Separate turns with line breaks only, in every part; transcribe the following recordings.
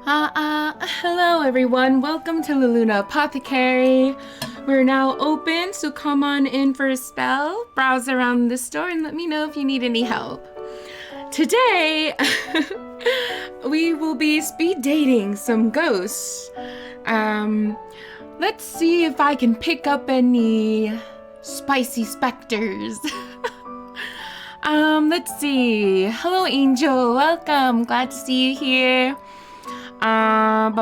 Hello everyone. Welcome to the Luna Apothecary. We're now open, so come on in for a spell, browse around the store, and let me know if you need any help. Today, we will be speed dating some ghosts. Let's see if I can pick up any spicy specters. Let's see. Hello, Angel. Welcome. Glad to see you here. By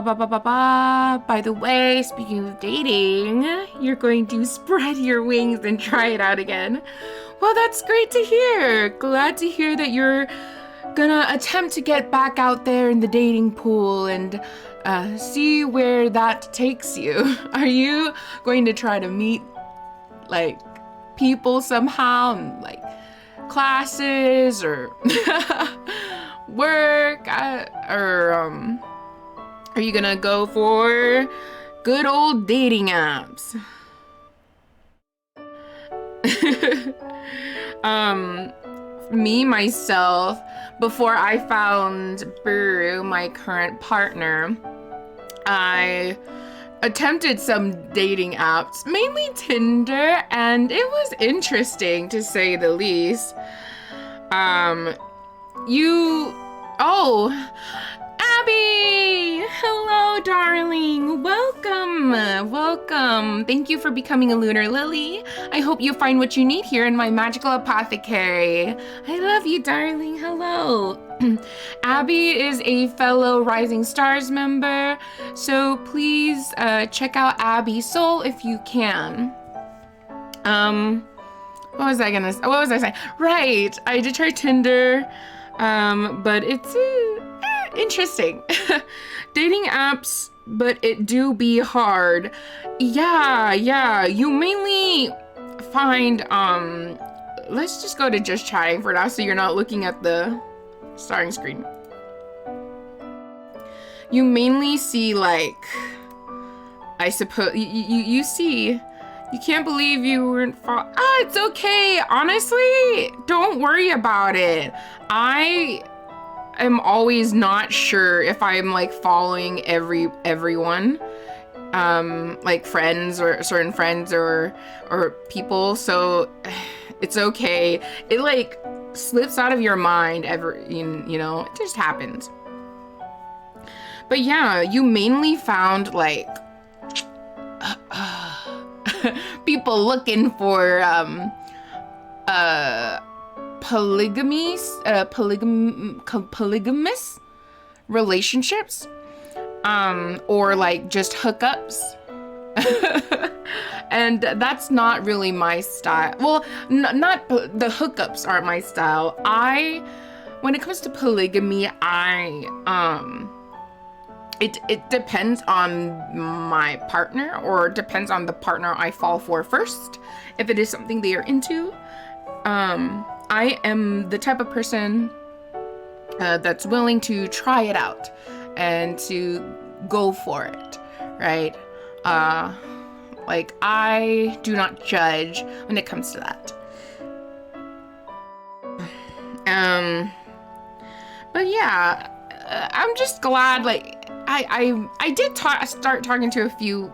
the way, speaking of dating, you're going to spread your wings and try it out again. Well, that's great to hear. Glad to hear that you're gonna attempt to get back out there in the dating pool and see where that takes you. Are you going to try to meet, like, people somehow, in, like, classes or work, or are you gonna go for good old dating apps? Me, myself, before I found Buru, my current partner, I attempted some dating apps, mainly Tinder, and it was interesting to say the least. Abby! Hello, darling. Welcome. Thank you for becoming a lunar lily. I hope you find what you need here in my magical apothecary. I love you, darling. Hello. Abby is a fellow Rising Stars member, so please check out Abby's Soul if you can. What was I saying? Right, I did try Tinder, but it's interesting. Dating apps, but it do be hard. Yeah, you mainly find, let's just go to just chatting for now so you're not looking at the starting screen. You mainly see, like, I suppose, you see, you can't believe you weren't it's okay. Honestly, don't worry about it. I'm always not sure if I'm, like, following everyone, like friends or certain friends or people, so it's okay. It, like, slips out of your mind you know, it just happens. But yeah, you mainly found, like, people looking for polygamous relationships, or like just hookups. And that's not really my style. Well, not the hookups aren't my style. When it comes to polygamy, it depends on my partner, or depends on the partner I fall for first, if it is something they are into. I am the type of person that's willing to try it out and to go for it, right? Like, I do not judge when it comes to that. But yeah, I'm just glad, like, I did start talking to a few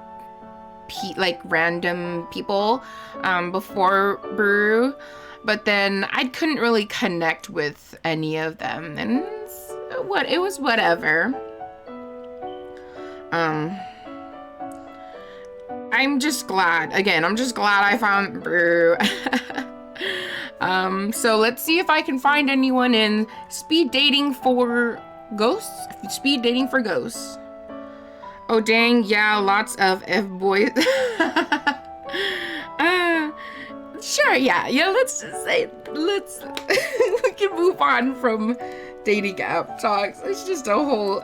random people before Brew, but then I couldn't really connect with any of them, and it was whatever. I'm just glad I found Brew. So let's see if I can find anyone in speed dating for ghosts. Oh dang, yeah, lots of F-boys. Sure, yeah, let's just say, we can move on from dating app talks. It's just a whole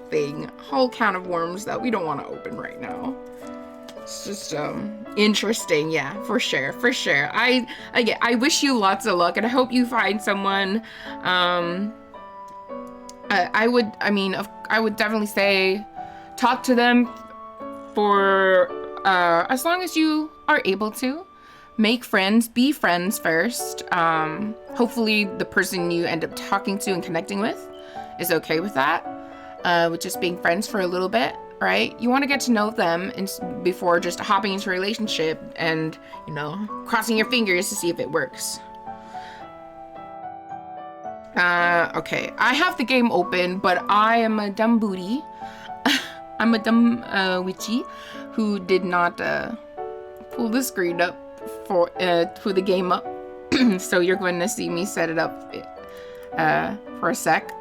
thing, whole can of worms that we don't want to open right now. It's just interesting, yeah, for sure. I wish you lots of luck, and I hope you find someone. I would definitely say talk to them for as long as you are able to. Make friends, be friends first. Hopefully the person you end up talking to and connecting with is okay with that. with just being friends for a little bit, right? You want to get to know them before just hopping into a relationship and, you know, crossing your fingers to see if it works. Okay, I have the game open, but I am a dumb booty. I'm a dumb witchy who did not pull the screen up for the game up. So you're going to see me set it up for a sec,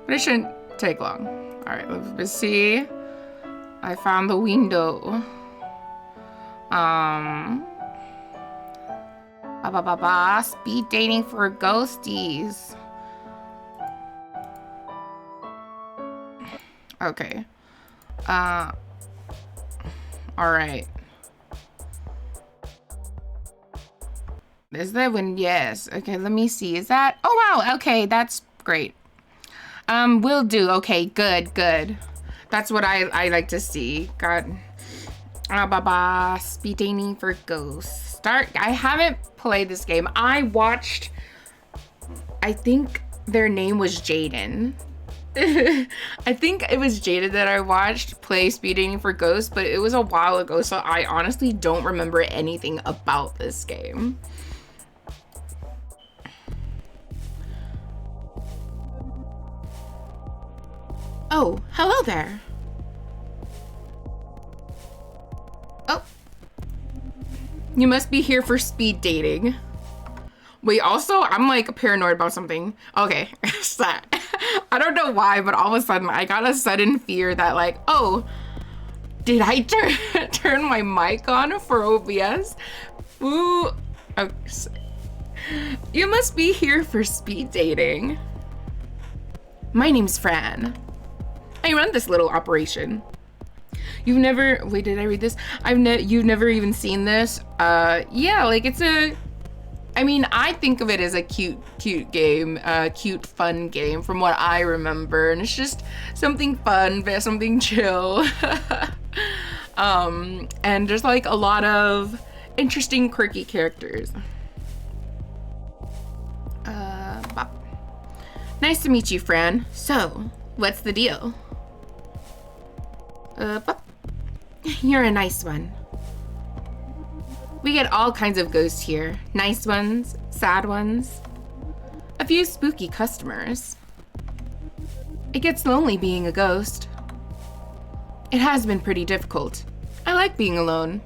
but it shouldn't take long. All right, let's see. I found the window. Speed dating for ghosties. Okay. All right. Is that one? Yes. Okay, let me see. Is that? Oh, wow. Okay, that's great. Will do. Okay, good. That's what I like to see. God. Speed dating for ghosts. Start. I haven't played this game. I think their name was Jaden. I think it was Jaden that I watched play speed dating for ghosts, but it was a while ago, so I honestly don't remember anything about this game. Oh, hello there. Oh. You must be here for speed dating. Wait, also, I'm like paranoid about something. Okay, I don't know why, but all of a sudden I got a sudden fear that like, oh, did I turn my mic on for OBS? Ooh. Oh, you must be here for speed dating. My name's Fran. I run this little operation. You've never, wait, did I read this? You've never even seen this? Yeah, like it's I mean, I think of it as a cute game, cute, fun game from what I remember. And it's just something fun, something chill. And there's like a lot of interesting, quirky characters. Nice to meet you, Fran. So, what's the deal? You're a nice one. We get all kinds of ghosts here. Nice ones, sad ones. A few spooky customers. It gets lonely being a ghost. It has been pretty difficult. I like being alone.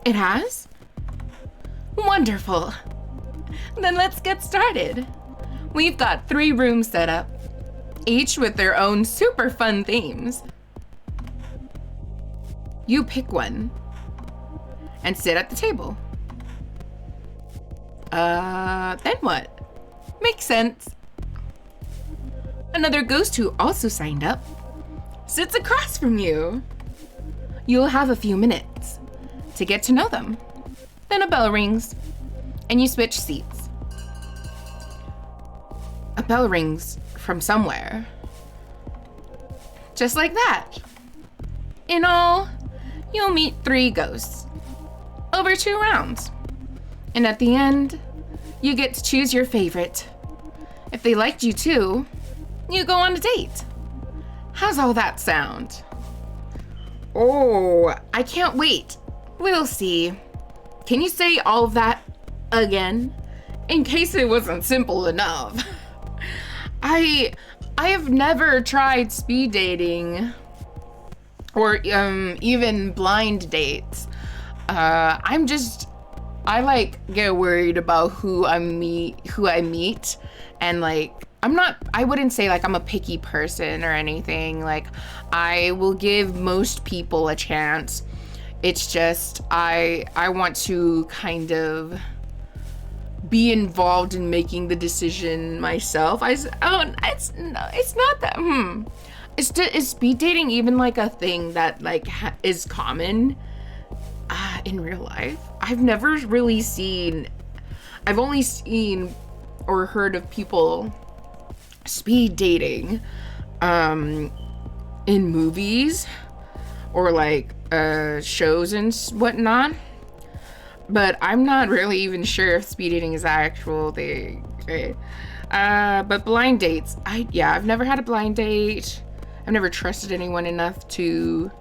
It has? Wonderful. Then let's get started. We've got 3 rooms set up, each with their own super fun themes. You pick one and sit at the table. Then what? Makes sense. Another ghost who also signed up sits across from you. You'll have a few minutes to get to know them. Then a bell rings and you switch seats. A bell rings from somewhere. Just like that. In all, you'll meet 3 ghosts over 2 rounds. And at the end, you get to choose your favorite. If they liked you too, you go on a date. How's all that sound? Oh, I can't wait. We'll see. Can you say all of that again? In case it wasn't simple enough. I have never tried speed dating or even blind dates. I like get worried about who I meet, and like I wouldn't say like I'm a picky person or anything. Like I will give most people a chance. It's just I want to kind of be involved in making the decision myself. It's not that. Is speed dating even like a thing that like is common in real life? I've never really seen. I've only seen or heard of people speed dating in movies or like shows and whatnot. But I'm not really even sure if speed dating is an actual thing. Okay. But blind dates, I've never had a blind date. I've never trusted anyone enough to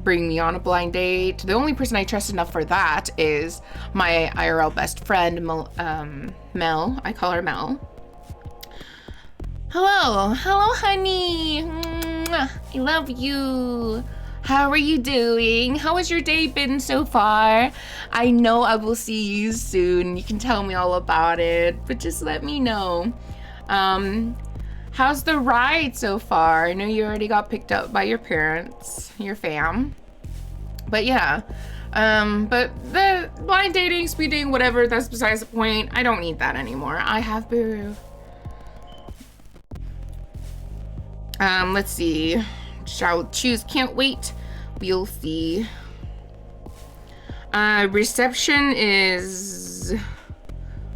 bring me on a blind date. The only person I trust enough for that is my IRL best friend, Mel. I call her Mel. Hello, honey. Mwah. I love you. How are you doing? How has your day been so far? I know I will see you soon. You can tell me all about it, but just let me know. How's the ride so far? I know you already got picked up by your parents, your fam. But yeah, but the blind dating, speed dating, whatever, that's besides the point. I don't need that anymore. I have Buru. Let's see. Shall choose can't wait. We'll see. Reception is...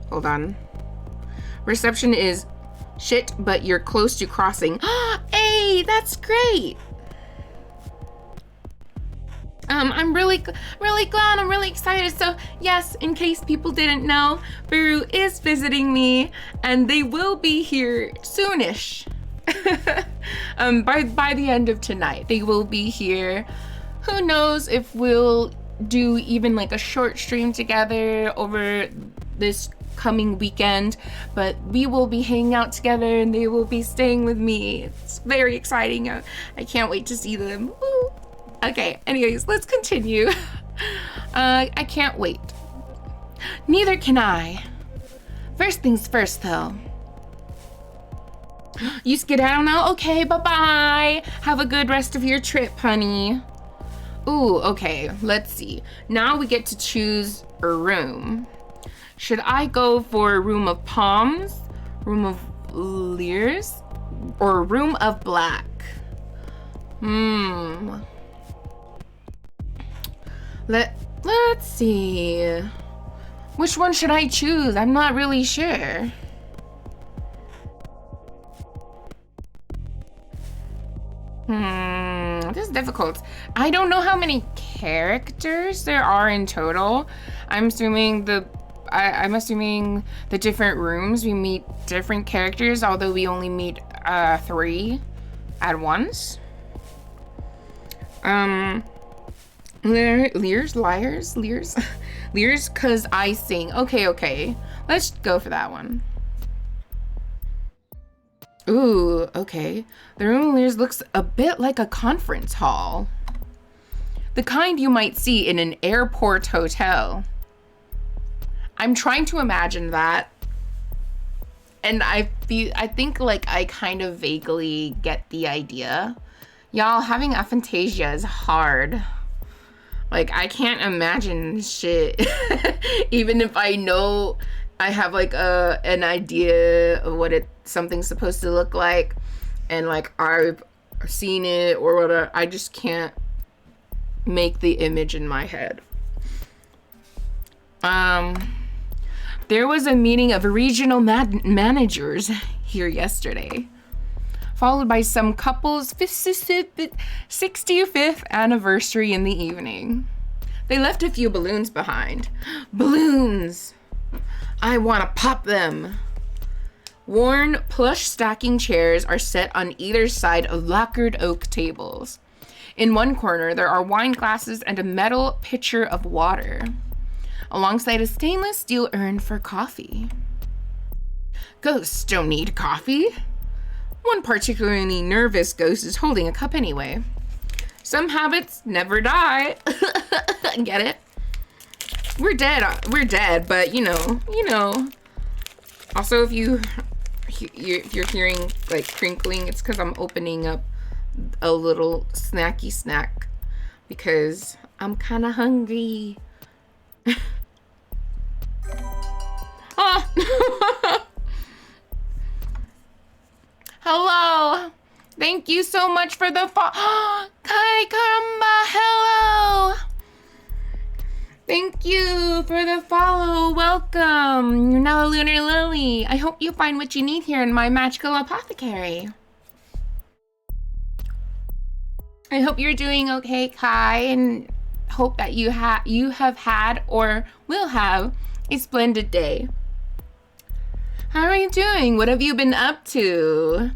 Hold on. Reception is shit, but you're close to crossing. Hey, that's great. I'm really glad. I'm really excited. So yes, in case people didn't know, Buru is visiting me, and they will be here soonish. By the end of tonight, they will be here. Who knows if we'll do even like a short stream together over this coming weekend, but we will be hanging out together and they will be staying with me. It's very exciting. I can't wait to see them. Woo. Okay, anyways, let's continue. I can't wait. Neither can I. First things first, though. You skedaddle now? Okay, bye-bye. Have a good rest of your trip, honey. Ooh, okay, let's see. Now we get to choose a room. Should I go for a room of palms, room of leers, or room of black? Let's see. Which one should I choose? I'm not really sure. This is difficult. I don't know how many characters there are in total. I'm assuming the different rooms we meet different characters, although we only meet 3 at once. Leers, cause I sing. Okay. Let's go for that one. Ooh, okay. The room Leers looks a bit like a conference hall. The kind you might see in an airport hotel. I'm trying to imagine that. And I think like I kind of vaguely get the idea. Y'all, having aphantasia is hard. Like, I can't imagine shit. Even if I know I have like an idea of what something's supposed to look like, and like I've seen it or whatever, I just can't make the image in my head. There was a meeting of regional managers here yesterday, followed by some couple's 65th anniversary in the evening. They left a few balloons behind. Balloons! I want to pop them. Worn plush stacking chairs are set on either side of lacquered oak tables. In one corner, there are wine glasses and a metal pitcher of water, alongside a stainless steel urn for coffee. Ghosts don't need coffee. One particularly nervous ghost is holding a cup anyway. Some habits never die. Get it? We're dead, but you know. Also, if you're hearing like crinkling, it's because I'm opening up a little snacky snack because I'm kind of hungry. Hello. Thank you so much for the Kai Karamba, hello. Thank you for the follow. Welcome. You're now a lunar lily. I hope you find what you need here in my magical apothecary. I hope you're doing okay, Kai, and hope that you have had or will have a splendid day. How are you doing? What have you been up to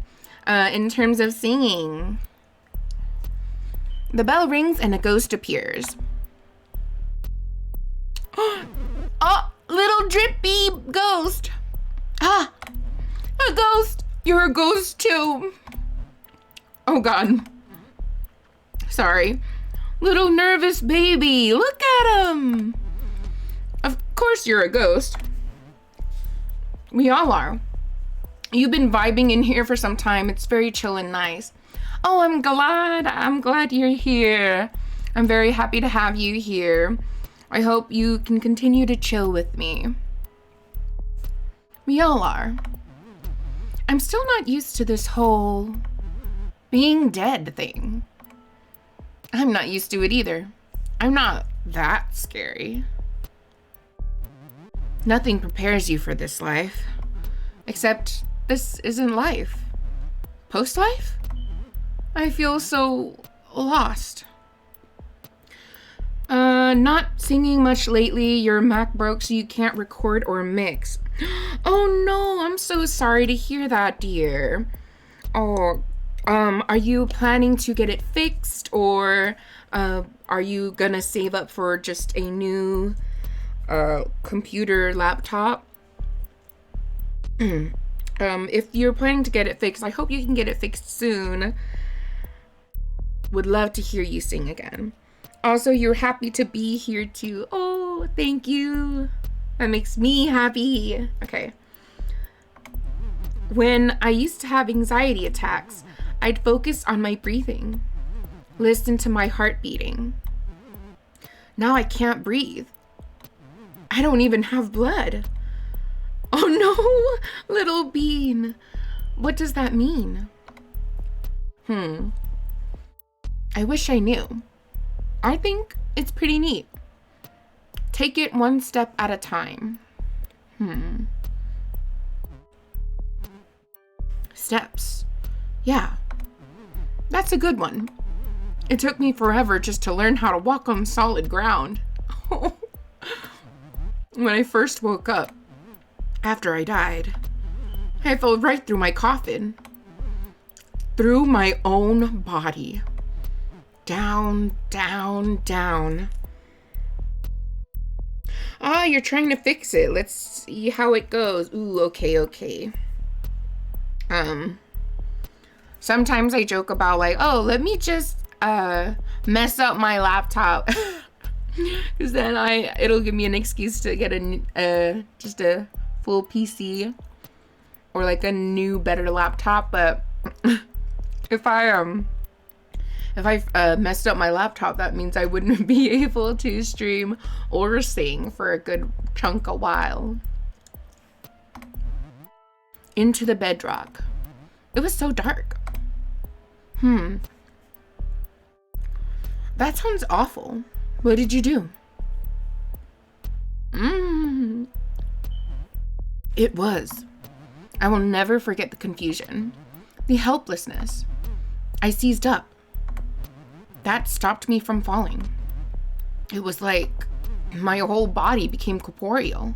in terms of singing? The bell rings and a ghost appears. Oh, little drippy ghost. Ah, a ghost. You're a ghost too. Oh God. Sorry. Little nervous baby. Look at him. Of course you're a ghost. We all are. You've been vibing in here for some time. It's very chill and nice. Oh, I'm glad you're here. I'm very happy to have you here. I hope you can continue to chill with me. We all are. I'm still not used to this whole being dead thing. I'm not used to it either. I'm not that scary. Nothing prepares you for this life, except this isn't life. Post-life? I feel so lost. Not singing much lately. Your Mac broke so you can't record or mix. Oh no, I'm so sorry to hear that, dear. Oh, are you planning to get it fixed, or are you gonna save up for just a new computer laptop? If you're planning to get it fixed, I hope you can get it fixed soon. Would love to hear you sing again. Also, you're happy to be here too. Oh, thank you. That makes me happy. Okay. When I used to have anxiety attacks, I'd focus on my breathing, listen to my heart beating. Now I can't breathe. I don't even have blood. Oh no, little bean. What does that mean? I wish I knew. I think it's pretty neat. Take it one step at a time. Steps. Yeah, that's a good one. It took me forever just to learn how to walk on solid ground. When I first woke up, after I died, I fell right through my coffin. Through my own body. Down, down, down. Ah, you're trying to fix it. Let's see how it goes. Ooh, okay. Sometimes I joke about like, oh, let me just mess up my laptop. Because then it'll give me an excuse to get just a full PC or like a new, better laptop. But if I messed up my laptop, that means I wouldn't be able to stream or sing for a good chunk of while. Into the bedrock. It was so dark. That sounds awful. What did you do? It was. I will never forget the confusion, the helplessness. I seized up. That stopped me from falling. It was like my whole body became corporeal,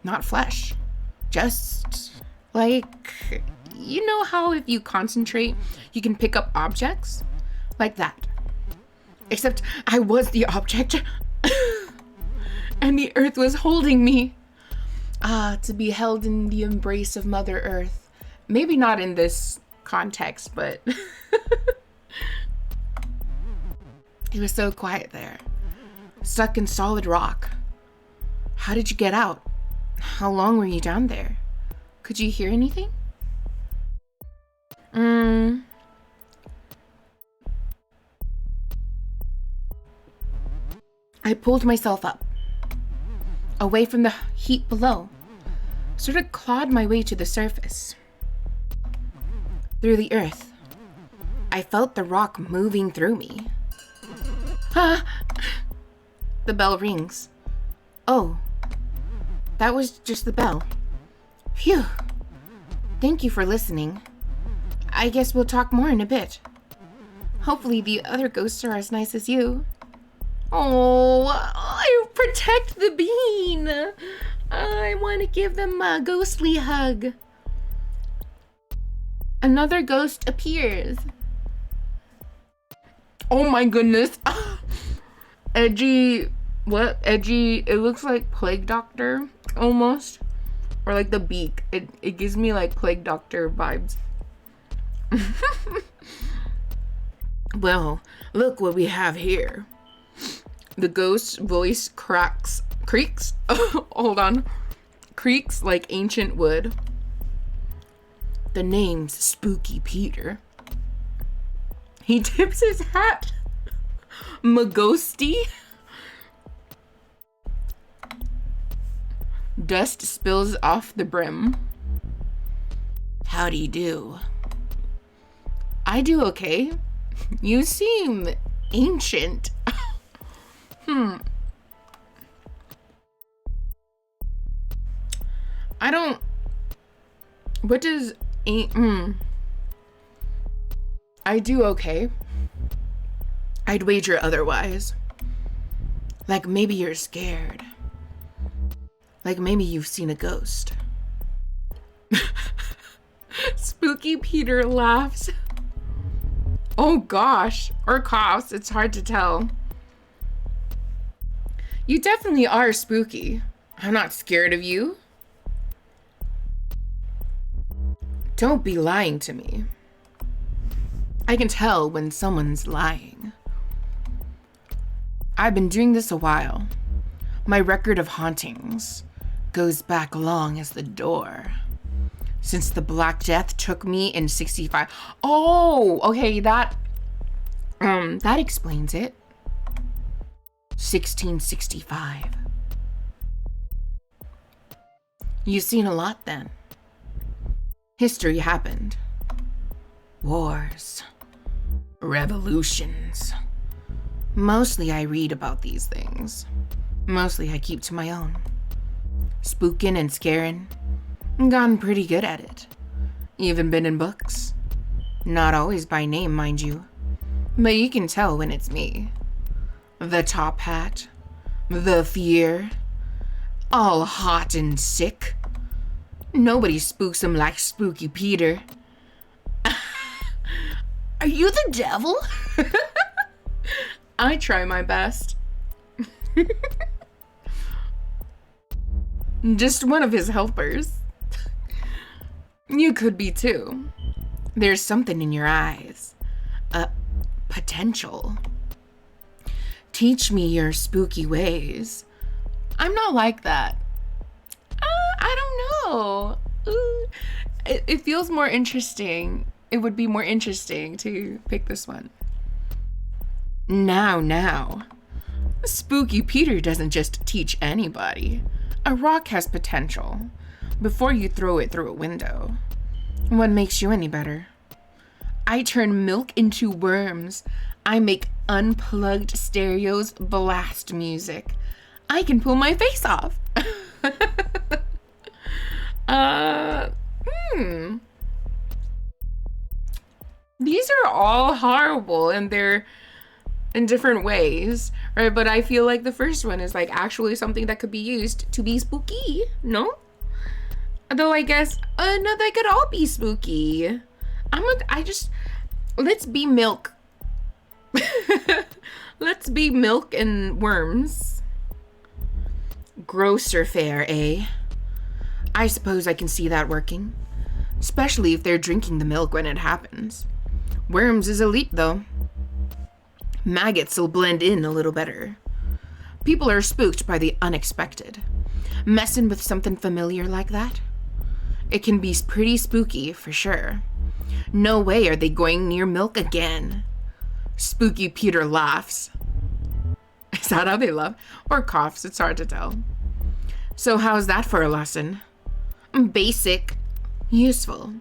not flesh. Just like, you know how if you concentrate, you can pick up objects? Like that. Except I was the object. And the earth was holding me. To be held in the embrace of Mother Earth. Maybe not in this context, but it was so quiet there. Stuck in solid rock. How did you get out? How long were you down there? Could you hear anything? I pulled myself up, away from the heat below, sort of clawed my way to the surface. Through the earth, I felt the rock moving through me. The bell rings. Oh, that was just the bell. Phew. Thank you for listening. I guess we'll talk more in a bit. Hopefully the other ghosts are as nice as you. Oh, I protect the bean. I want to give them a ghostly hug. Another ghost appears. Oh my goodness. Edgy, what? Edgy, it looks like Plague Doctor, almost. Or like the beak. It gives me like Plague Doctor vibes. Well, look what we have here. The ghost's voice creaks. Hold on. Creaks like ancient wood. The name's Spooky Peter. He tips his hat. Magosty. Dust spills off the brim. How do you do? I do okay. You seem ancient. I don't... What does... I do okay. I'd wager otherwise. Like maybe you're scared. Like maybe you've seen a ghost. Spooky Peter laughs. Oh gosh. Or coughs. It's hard to tell. You definitely are spooky. I'm not scared of you. Don't be lying to me. I can tell when someone's lying. I've been doing this a while. My record of hauntings goes back long as the door. Since the Black Death took me in 65. Oh, okay, that explains it. 1665. You've seen a lot then. History happened. Wars. Revolutions. Mostly I read about these things. Mostly I keep to my own. Spooking and scaring. Gotten pretty good at it. Even been in books. Not always by name, mind you. But you can tell when it's me. The top hat. The fear. All hot and sick. Nobody spooks him like Spooky Peter. Are you the devil? I try my best. Just one of his helpers. You could be too. There's something in your eyes. Potential. Teach me your spooky ways. I'm not like that. I don't know. It feels more interesting. It would be more interesting to pick this one. Now. Spooky Peter doesn't just teach anybody. A rock has potential. Before you throw it through a window. What makes you any better? I turn milk into worms. I make unplugged stereos blast music. I can pull my face off. These are all horrible and they're in different ways, right? But I feel like the first one is like actually something that could be used to be spooky, no? Though I guess, no, they could all be spooky. Let's be milk. Let's be milk and worms. Grosser fare, eh? I suppose I can see that working. Especially if they're drinking the milk when it happens. Worms is a leap, though. Maggots will blend in a little better. People are spooked by the unexpected. Messing with something familiar like that? It can be pretty spooky, for sure. No way are they going near milk again. Spooky Peter laughs. Is that how they laugh? Or coughs, it's hard to tell. So how's that for a lesson? Basic. Useful.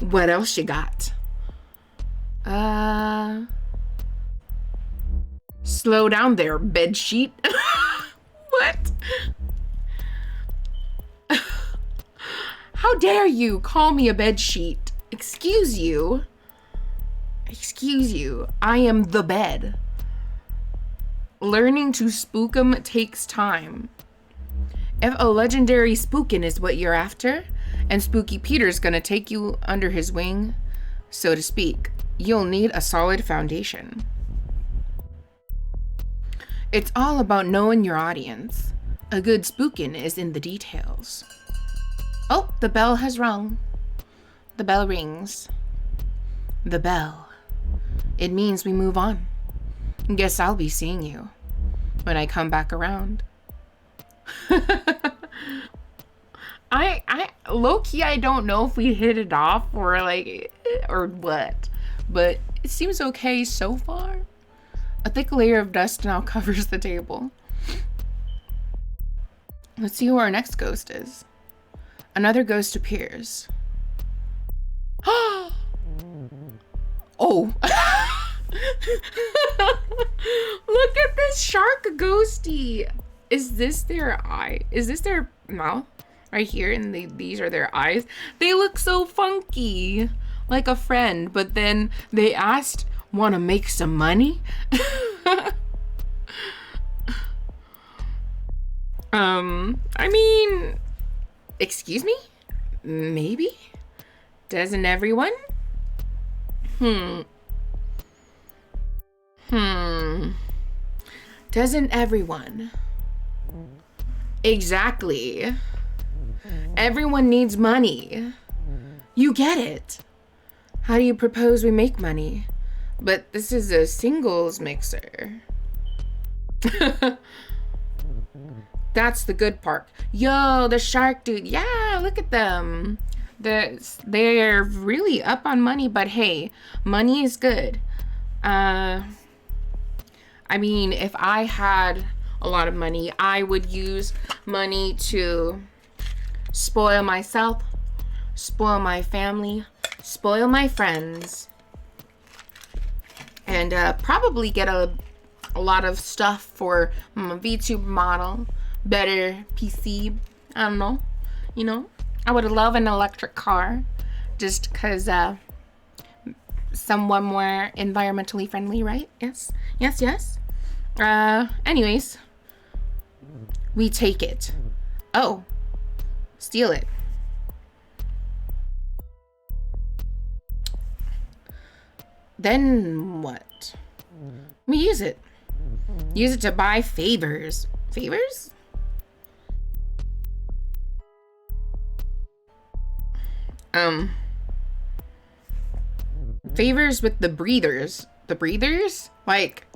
What else you got? Slow down there, bedsheet. What? How dare you call me a bedsheet? Excuse you. I am the bed. Learning to spook 'em takes time. If a legendary spookin is what you're after, and Spooky Peter's gonna take you under his wing, so to speak, you'll need a solid foundation. It's all about knowing your audience. A good spookin is in the details. Oh, the bell has rung. The bell rings. The bell. It means we move on. Guess I'll be seeing you when I come back around. I low-key, I don't know if we hit it off or what, but it seems okay so far. A thick layer of dust now covers the table. Let's see who our next ghost is. Another ghost appears. Oh. Look at this shark ghosty. Is this their eye? Is this their mouth? Right here, and these are their eyes. They look so funky, like a friend, but then they asked, want to make some money? I mean, excuse me? Maybe? Doesn't everyone? Doesn't everyone? Exactly. Everyone needs money. You get it. How do you propose we make money? But this is a singles mixer. That's the good part. Yo, the shark dude. Yeah, look at them. They're really up on money, but hey, money is good. I mean, if I had a lot of money, I would use money to spoil myself, spoil my family, spoil my friends, and probably get a lot of stuff for my VTube model, better PC. I don't know, you know. I would love an electric car, just cause somewhat more environmentally friendly, right? Yes. Anyways, we take it. Oh, steal it. Then what? We use it. Use it to buy favors. Favors? Favors with the breathers. The breathers? Like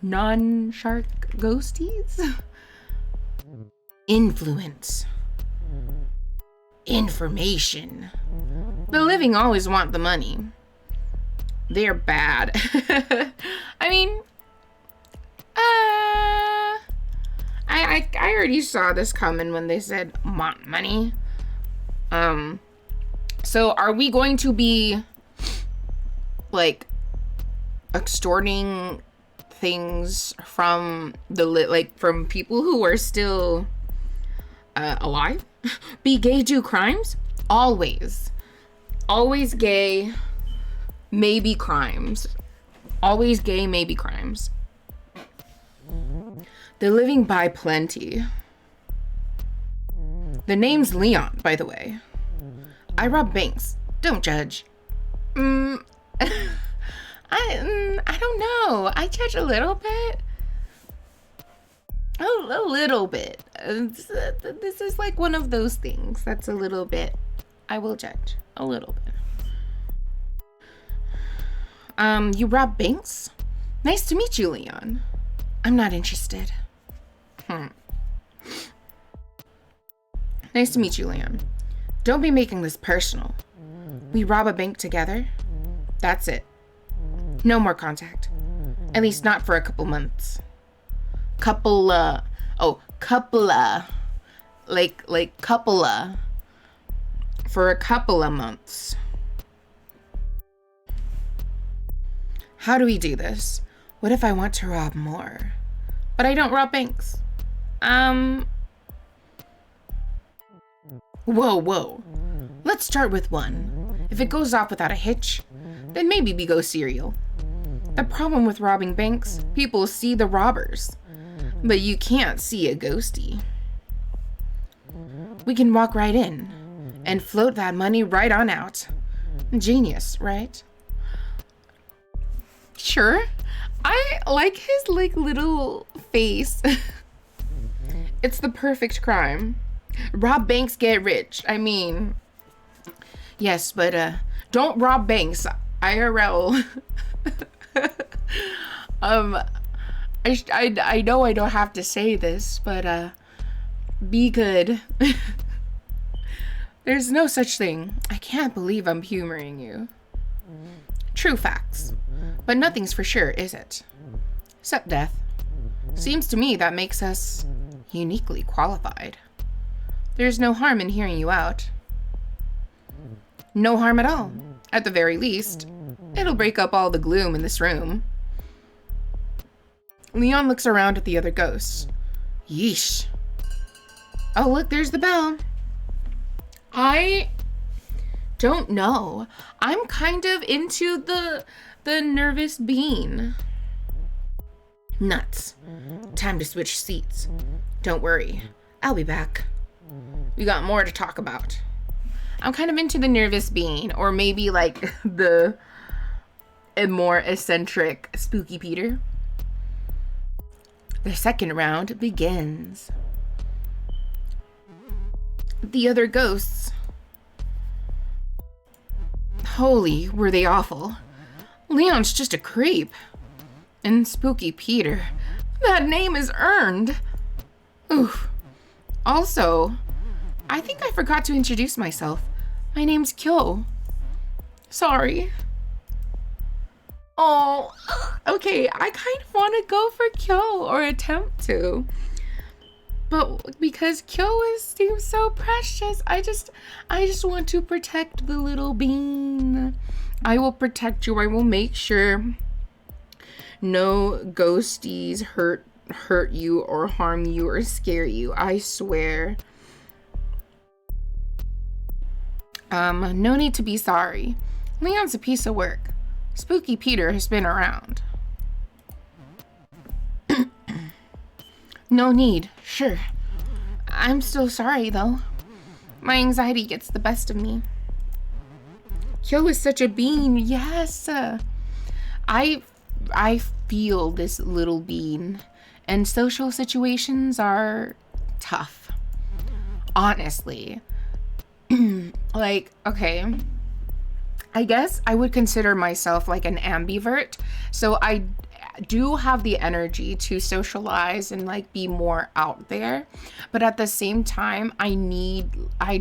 non-shark ghosties? Influence. Information. The living always want the money. They're bad. I mean, I already saw this coming when they said want money. So are we going to be like extorting things from from people who are still alive? Be gay, do crimes? Always gay, maybe crimes. Always gay, maybe crimes. The living buy plenty. The name's Leon, by the way. I rob banks. Don't judge. I don't know. I judge a little bit. A little bit. This is like one of those things that's a little bit. I will judge a little bit. You rob banks? Nice to meet you, Leon. I'm not interested. Nice to meet you, Leon. Don't be making this personal. We rob a bank together. That's it. No more contact. At least not for a couple months. Couple, for a couple of months. How do we do this? What if I want to rob more? But I don't rob banks. Whoa. Let's start with one. If it goes off without a hitch, then maybe we go serial. The problem with robbing banks, people see the robbers, but you can't see a ghostie. We can walk right in and float that money right on out. Genius, right? Sure. I like his like little face. It's the perfect crime. Rob banks, get rich. I mean, yes, but don't rob banks. IRL. I know I don't have to say this, but be good. There's no such thing. I can't believe I'm humoring you. True facts. But nothing's for sure, is it? Except death. Seems to me that makes us uniquely qualified. There's no harm in hearing you out. No harm at all. At the very least, it'll break up all the gloom in this room. Leon looks around at the other ghosts. Yeesh. Oh, look, there's the bell. I don't know. I'm kind of into the nervous bean. Nuts. Time to switch seats. Don't worry. I'll be back. We got more to talk about. I'm kind of into the nervous bean, or maybe like the more eccentric Spooky Peter. The second round begins. The other ghosts. Holy, were they awful. Leon's just a creep. And Spooky Peter. That name is earned. Oof. Also, I think I forgot to introduce myself. My name's Kyo. Sorry. Oh, okay, I kind of want to go for Kyo, or attempt to. But because Kyo seems so precious, I just want to protect the little bean. I will protect you. I will make sure no ghosties hurt you or harm you or scare you. I swear. No need to be sorry. Leon's a piece of work. Spooky Peter has been around. No need. Sure. I'm still sorry though. My anxiety gets the best of me. Kyo is such a bean. Yes. I feel this little bean, and social situations are tough. Honestly. Like, okay, I guess I would consider myself like an ambivert. So I do have the energy to socialize and like be more out there, but at the same time I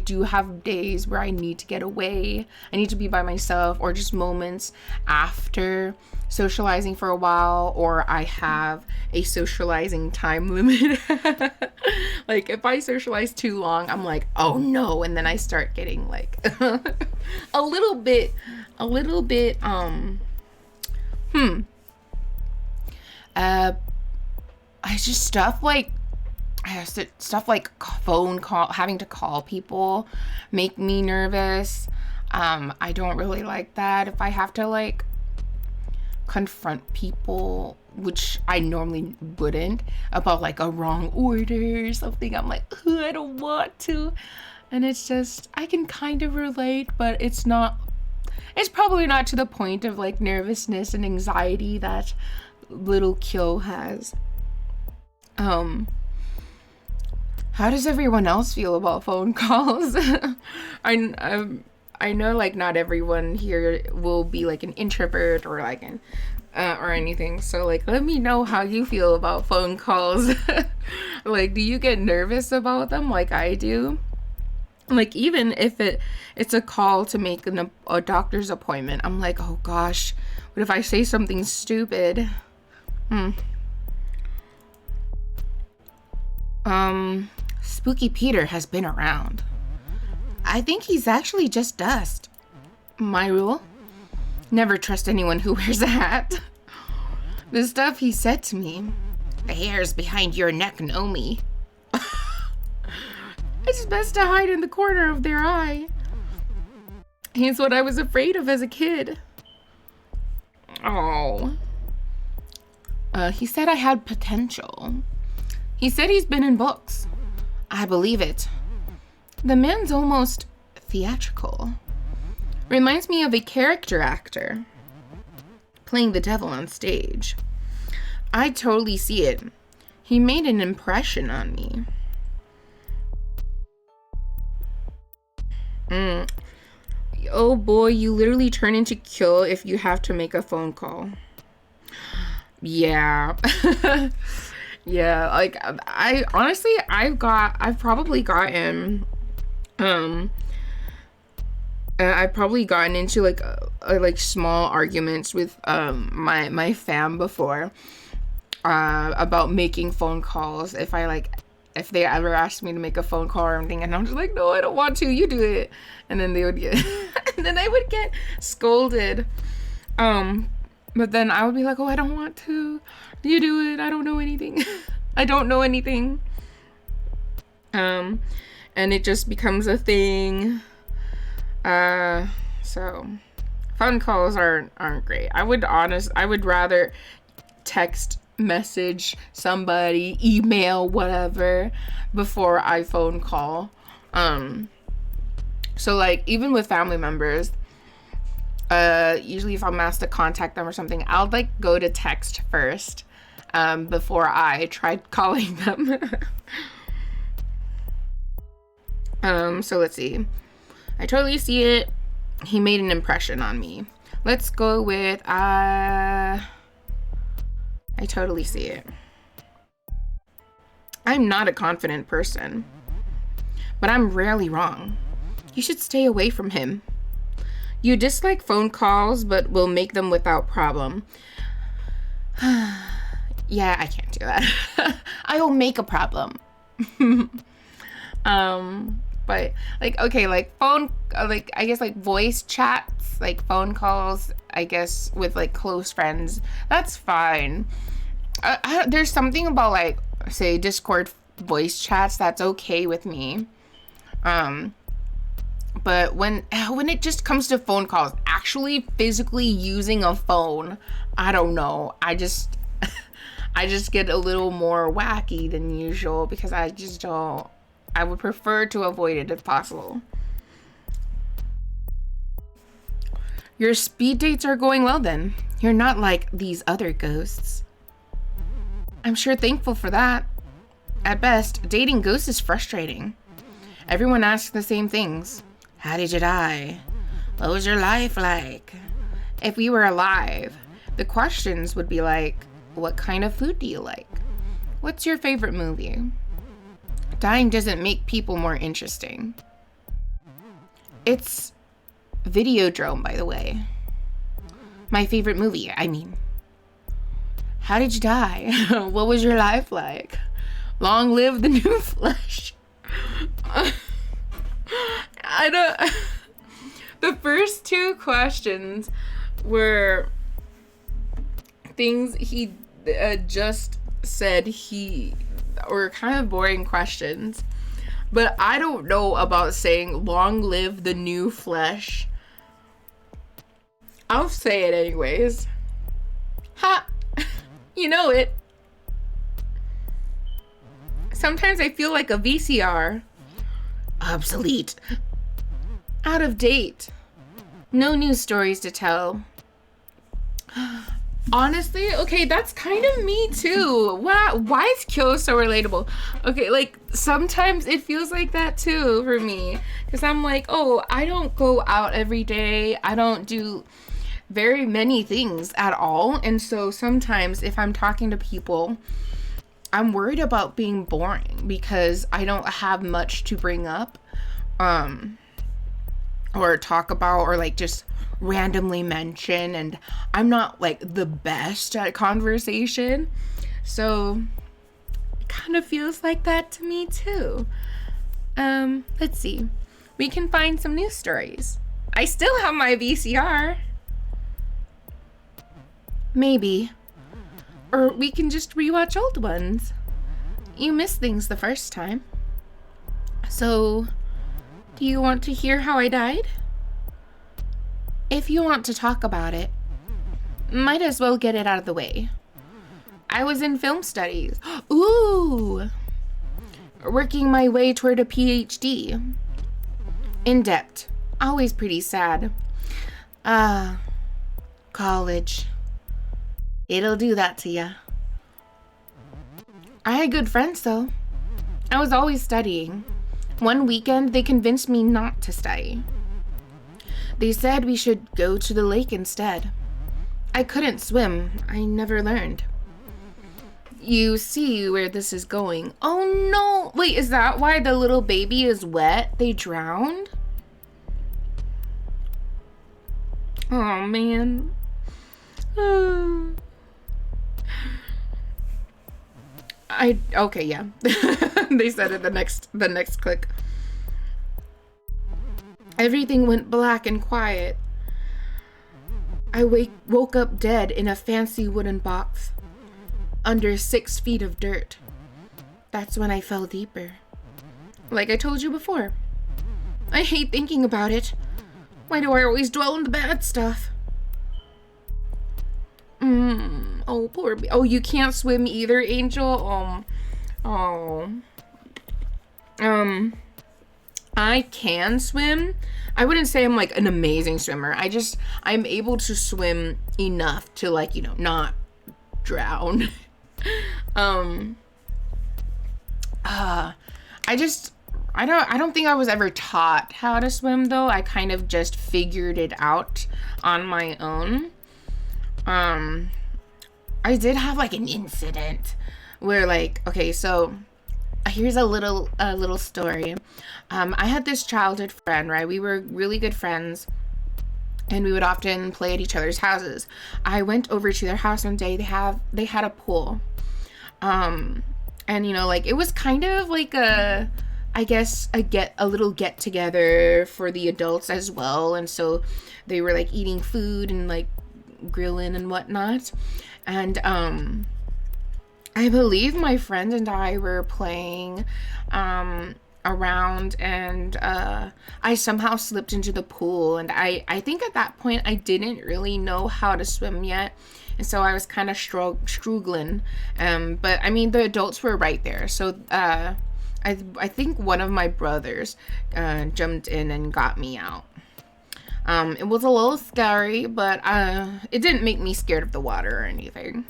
do have days where I need to get away. I need to be by myself, or just moments after socializing for a while, or I have a socializing time limit. Like if I socialize too long, I'm like, oh no, and then I start getting like a little bit I just stuff like phone call, having to call people make me nervous. I don't really like that. If I have to like confront people, which I normally wouldn't, about like a wrong order or something, I'm like, I don't want to. And it's just, I can kind of relate, but it's probably not to the point of like nervousness and anxiety that little Kyo has. How does everyone else feel about phone calls? I know like not everyone here will be like an introvert or like an or anything, so like let me know how you feel about phone calls. Like, do you get nervous about them like I do? Like, even if it's a call to make a doctor's appointment, I'm like, oh gosh, what if I say something stupid? Spooky Peter has been around. I think he's actually just dust. My rule? Never trust anyone who wears a hat. The stuff he said to me. The hairs behind your neck know me. It's best to hide in the corner of their eye. He's what I was afraid of as a kid. Oh. He said I had potential. He said he's been in books. I believe it. The man's almost theatrical. Reminds me of a character actor playing the devil on stage. I totally see it. He made an impression on me. Oh boy, you literally turn into Kyo if you have to make a phone call. Yeah. Yeah, like I honestly I've probably gotten I've probably gotten into like small arguments with my fam before about making phone calls. If they ever asked me to make a phone call or anything, and I'm just like, no, I don't want to, you do it. And then they would get and then I would get scolded. But then I would be like, oh, I don't want to. You do it. I don't know anything. I don't know anything. And it just becomes a thing. So phone calls aren't great. I would rather text message somebody, email, whatever, before I phone call. So like even with family members, usually if I'm asked to contact them or something, I'll like go to text first, before I try calling them. So let's see. I totally see it. He made an impression on me. Let's go with, I totally see it. I'm not a confident person, but I'm rarely wrong. You should stay away from him. You dislike phone calls, but will make them without problem. Yeah, I can't do that. I will make a problem. But like, okay, like phone, like I guess like voice chats, like phone calls, I guess with like close friends, that's fine. There's something about like, say, Discord voice chats that's okay with me. But when it just comes to phone calls, actually physically using a phone, I don't know. I just get a little more wacky than usual because I just don't. I would prefer to avoid it if possible. Your speed dates are going well then. You're not like these other ghosts. I'm sure thankful for that. At best, dating ghosts is frustrating. Everyone asks the same things. How did you die? What was your life like? If we were alive, the questions would be like, what kind of food do you like? What's your favorite movie? Dying doesn't make people more interesting. It's Videodrome, by the way. My favorite movie, I mean. How did you die? What was your life like? Long live the new flesh. I don't. The first two questions were things he just said were kind of boring questions. But I don't know about saying long live the new flesh. I'll say it anyways. Ha! You know it. Sometimes I feel like a VCR. Obsolete. Out of date. No new stories to tell. Honestly, okay, that's kind of me too. Wow, why is Kyo so relatable? Okay, like sometimes it feels like that too for me. Because I'm like, oh, I don't go out every day. I don't do very many things at all. And so sometimes if I'm talking to people, I'm worried about being boring because I don't have much to bring up or talk about or like just randomly mention, and I'm not like the best at conversation, so it kind of feels like that to me too. Let's see, we can find some news stories. I still have my VCR. Maybe. Or we can just rewatch old ones. You missed things the first time. So, do you want to hear how I died? If you want to talk about it, might as well get it out of the way. I was in film studies. Ooh! Working my way toward a PhD. In depth. Always pretty sad. College. It'll do that to ya. I had good friends though. I was always studying. One weekend, they convinced me not to study. They said we should go to the lake instead. I couldn't swim. I never learned. You see where this is going. Oh no! Wait, is that why the little baby is wet? They drowned? Oh man. Okay, yeah. They said it the next click. Everything went black and quiet. I woke up dead in a fancy wooden box under 6 feet of dirt. That's when I fell deeper. Like I told you before. I hate thinking about it. Why do I always dwell on the bad stuff? Oh, poor oh, you can't swim either, Angel? I can swim. I wouldn't say I'm like an amazing swimmer. I'm able to swim enough to like, you know, not drown. I don't think I was ever taught how to swim though. I kind of just figured it out on my own. I did have like an incident where like, okay, so here's a little story. I had this childhood friend, right? We were really good friends and we would often play at each other's houses. I went over to their house one day. They had a pool. And you know, like it was kind of like a little get together for the adults as well. And so they were like eating food and like grilling and whatnot. And I believe my friend and I were playing around, and I somehow slipped into the pool, and I think at that point I didn't really know how to swim yet, and so I was kind of struggling. But I mean, the adults were right there, so I think one of my brothers jumped in and got me out. It was a little scary, but it didn't make me scared of the water or anything.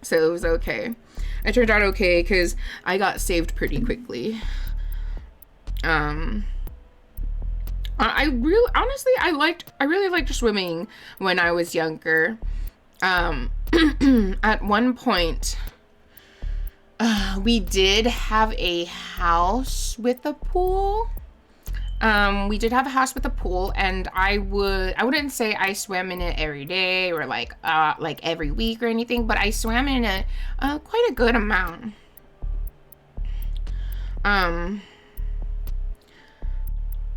So it was okay. I turned out okay because I got saved pretty quickly. I really liked swimming when I was younger. At one point, we did have a house with a pool. And I wouldn't say I swam in it every day or like every week or anything, but I swam in it quite a good amount.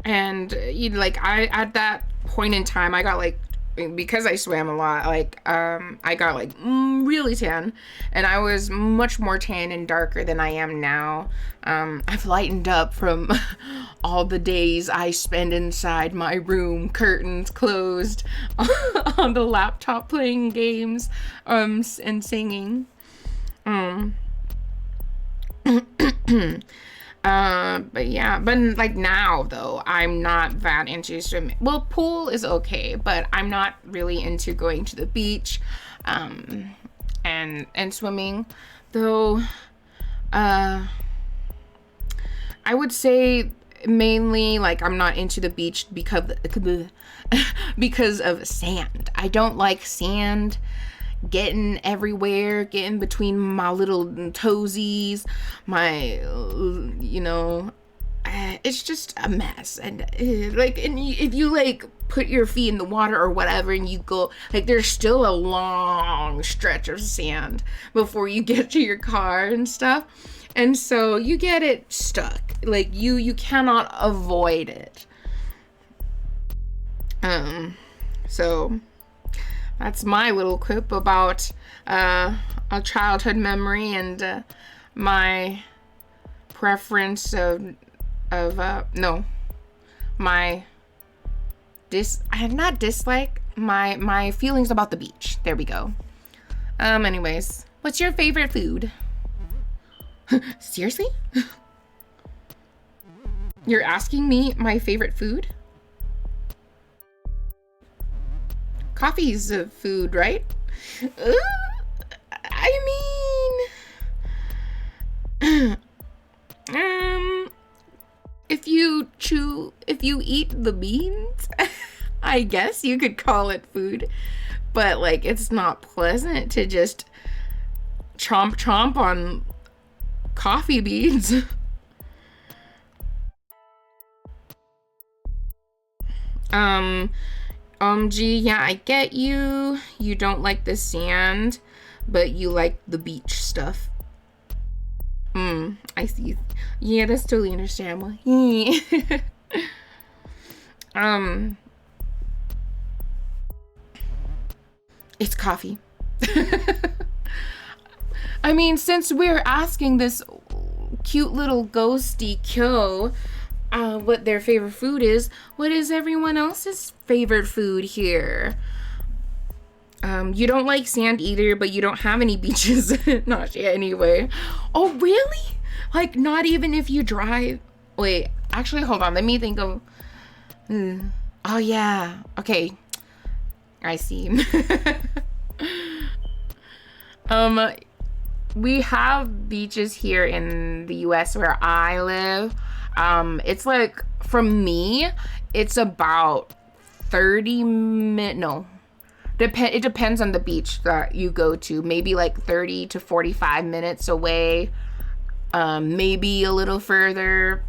And I at that point in time, I got like, because I swam a lot, I got like really tan, and I was much more tan and darker than I am now. I've lightened up from all the days I spend inside my room, curtains closed, on the laptop playing games, and singing. But yeah, but like now though, I'm not that into swimming. Well, pool is okay, but I'm not really into going to the beach, and swimming, though. I would say mainly like I'm not into the beach because of sand. I don't like sand getting everywhere, getting between my little toesies, it's just a mess. And if you like put your feet in the water or whatever and you go, like, there's still a long stretch of sand before you get to your car and stuff, and so you get it stuck, like you cannot avoid it. So that's my little quip about a childhood memory and my preference my feelings about the beach. There we go. Anyways, what's your favorite food? Seriously? You're asking me my favorite food? Coffee's a food, right? I mean, if you eat the beans, I guess you could call it food. But like, it's not pleasant to just chomp chomp on coffee beans. Gee, yeah, I get you. You don't like the sand, but you like the beach stuff. I see. Yeah, that's totally understandable. um, it's coffee. I mean, since we're asking this cute little ghosty Kyo what their favorite food is, what is everyone else's favorite food here? You don't like sand either, but you don't have any beaches. Not yet, anyway. Oh, really? Like, not even if you drive? Wait, actually, hold on. Let me think of... Oh, yeah. Okay. I see. We have beaches here in the US where I live. It's like, from me, it's about 30 minutes... No. It depends on the beach that you go to. Maybe like 30 to 45 minutes away. Maybe a little further.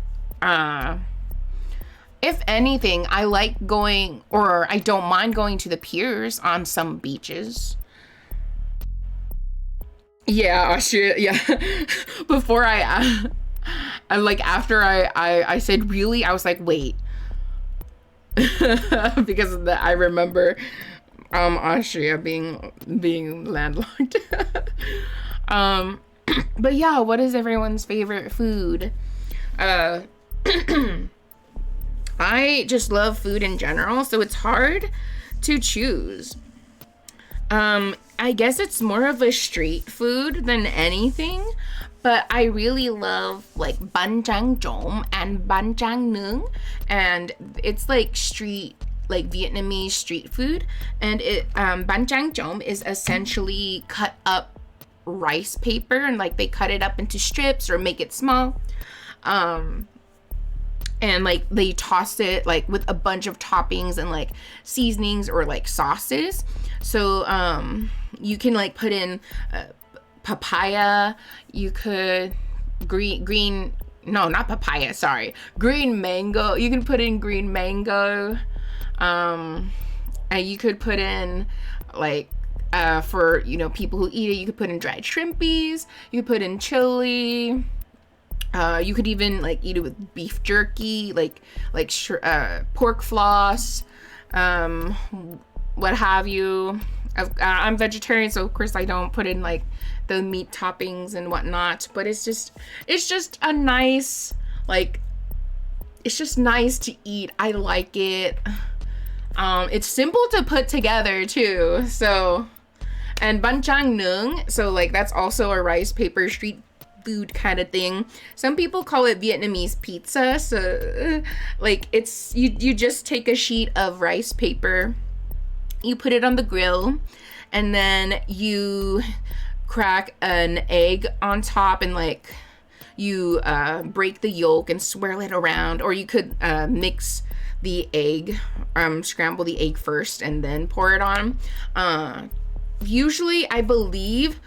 If anything, I like going, or I don't mind going to the piers on some beaches. Yeah, Austria, yeah. Before I like, after I said really, I was like, wait. Because of that, I remember Austria being landlocked. But yeah, what is everyone's favorite food? I just love food in general, so it's hard to choose. I guess it's more of a street food than anything, but I really love like banchang jom and banchang nung, and it's like Vietnamese street food, and it banchang jom is essentially cut up rice paper, and like they cut it up into strips or make it small, and like they toss it like with a bunch of toppings and like seasonings or like sauces. So you can like put in papaya, you could green no, not papaya, sorry, green mango. You can put in green mango. And you could put in like for, you know, people who eat it, you could put in dried shrimpies, you could put in chili, you could even like eat it with beef jerky, like pork floss, what have you. I'm vegetarian, so of course I don't put in like the meat toppings and whatnot, but it's just a nice, like, it's just nice to eat. I like it. It's simple to put together too. So, and banchang nung, so like that's also a rice paper street food kind of thing. Some people call it Vietnamese pizza. So like it's you just take a sheet of rice paper, you put it on the grill, and then you crack an egg on top, and like you break the yolk and swirl it around, or you could mix the egg, scramble the egg first and then pour it on. Usually I believe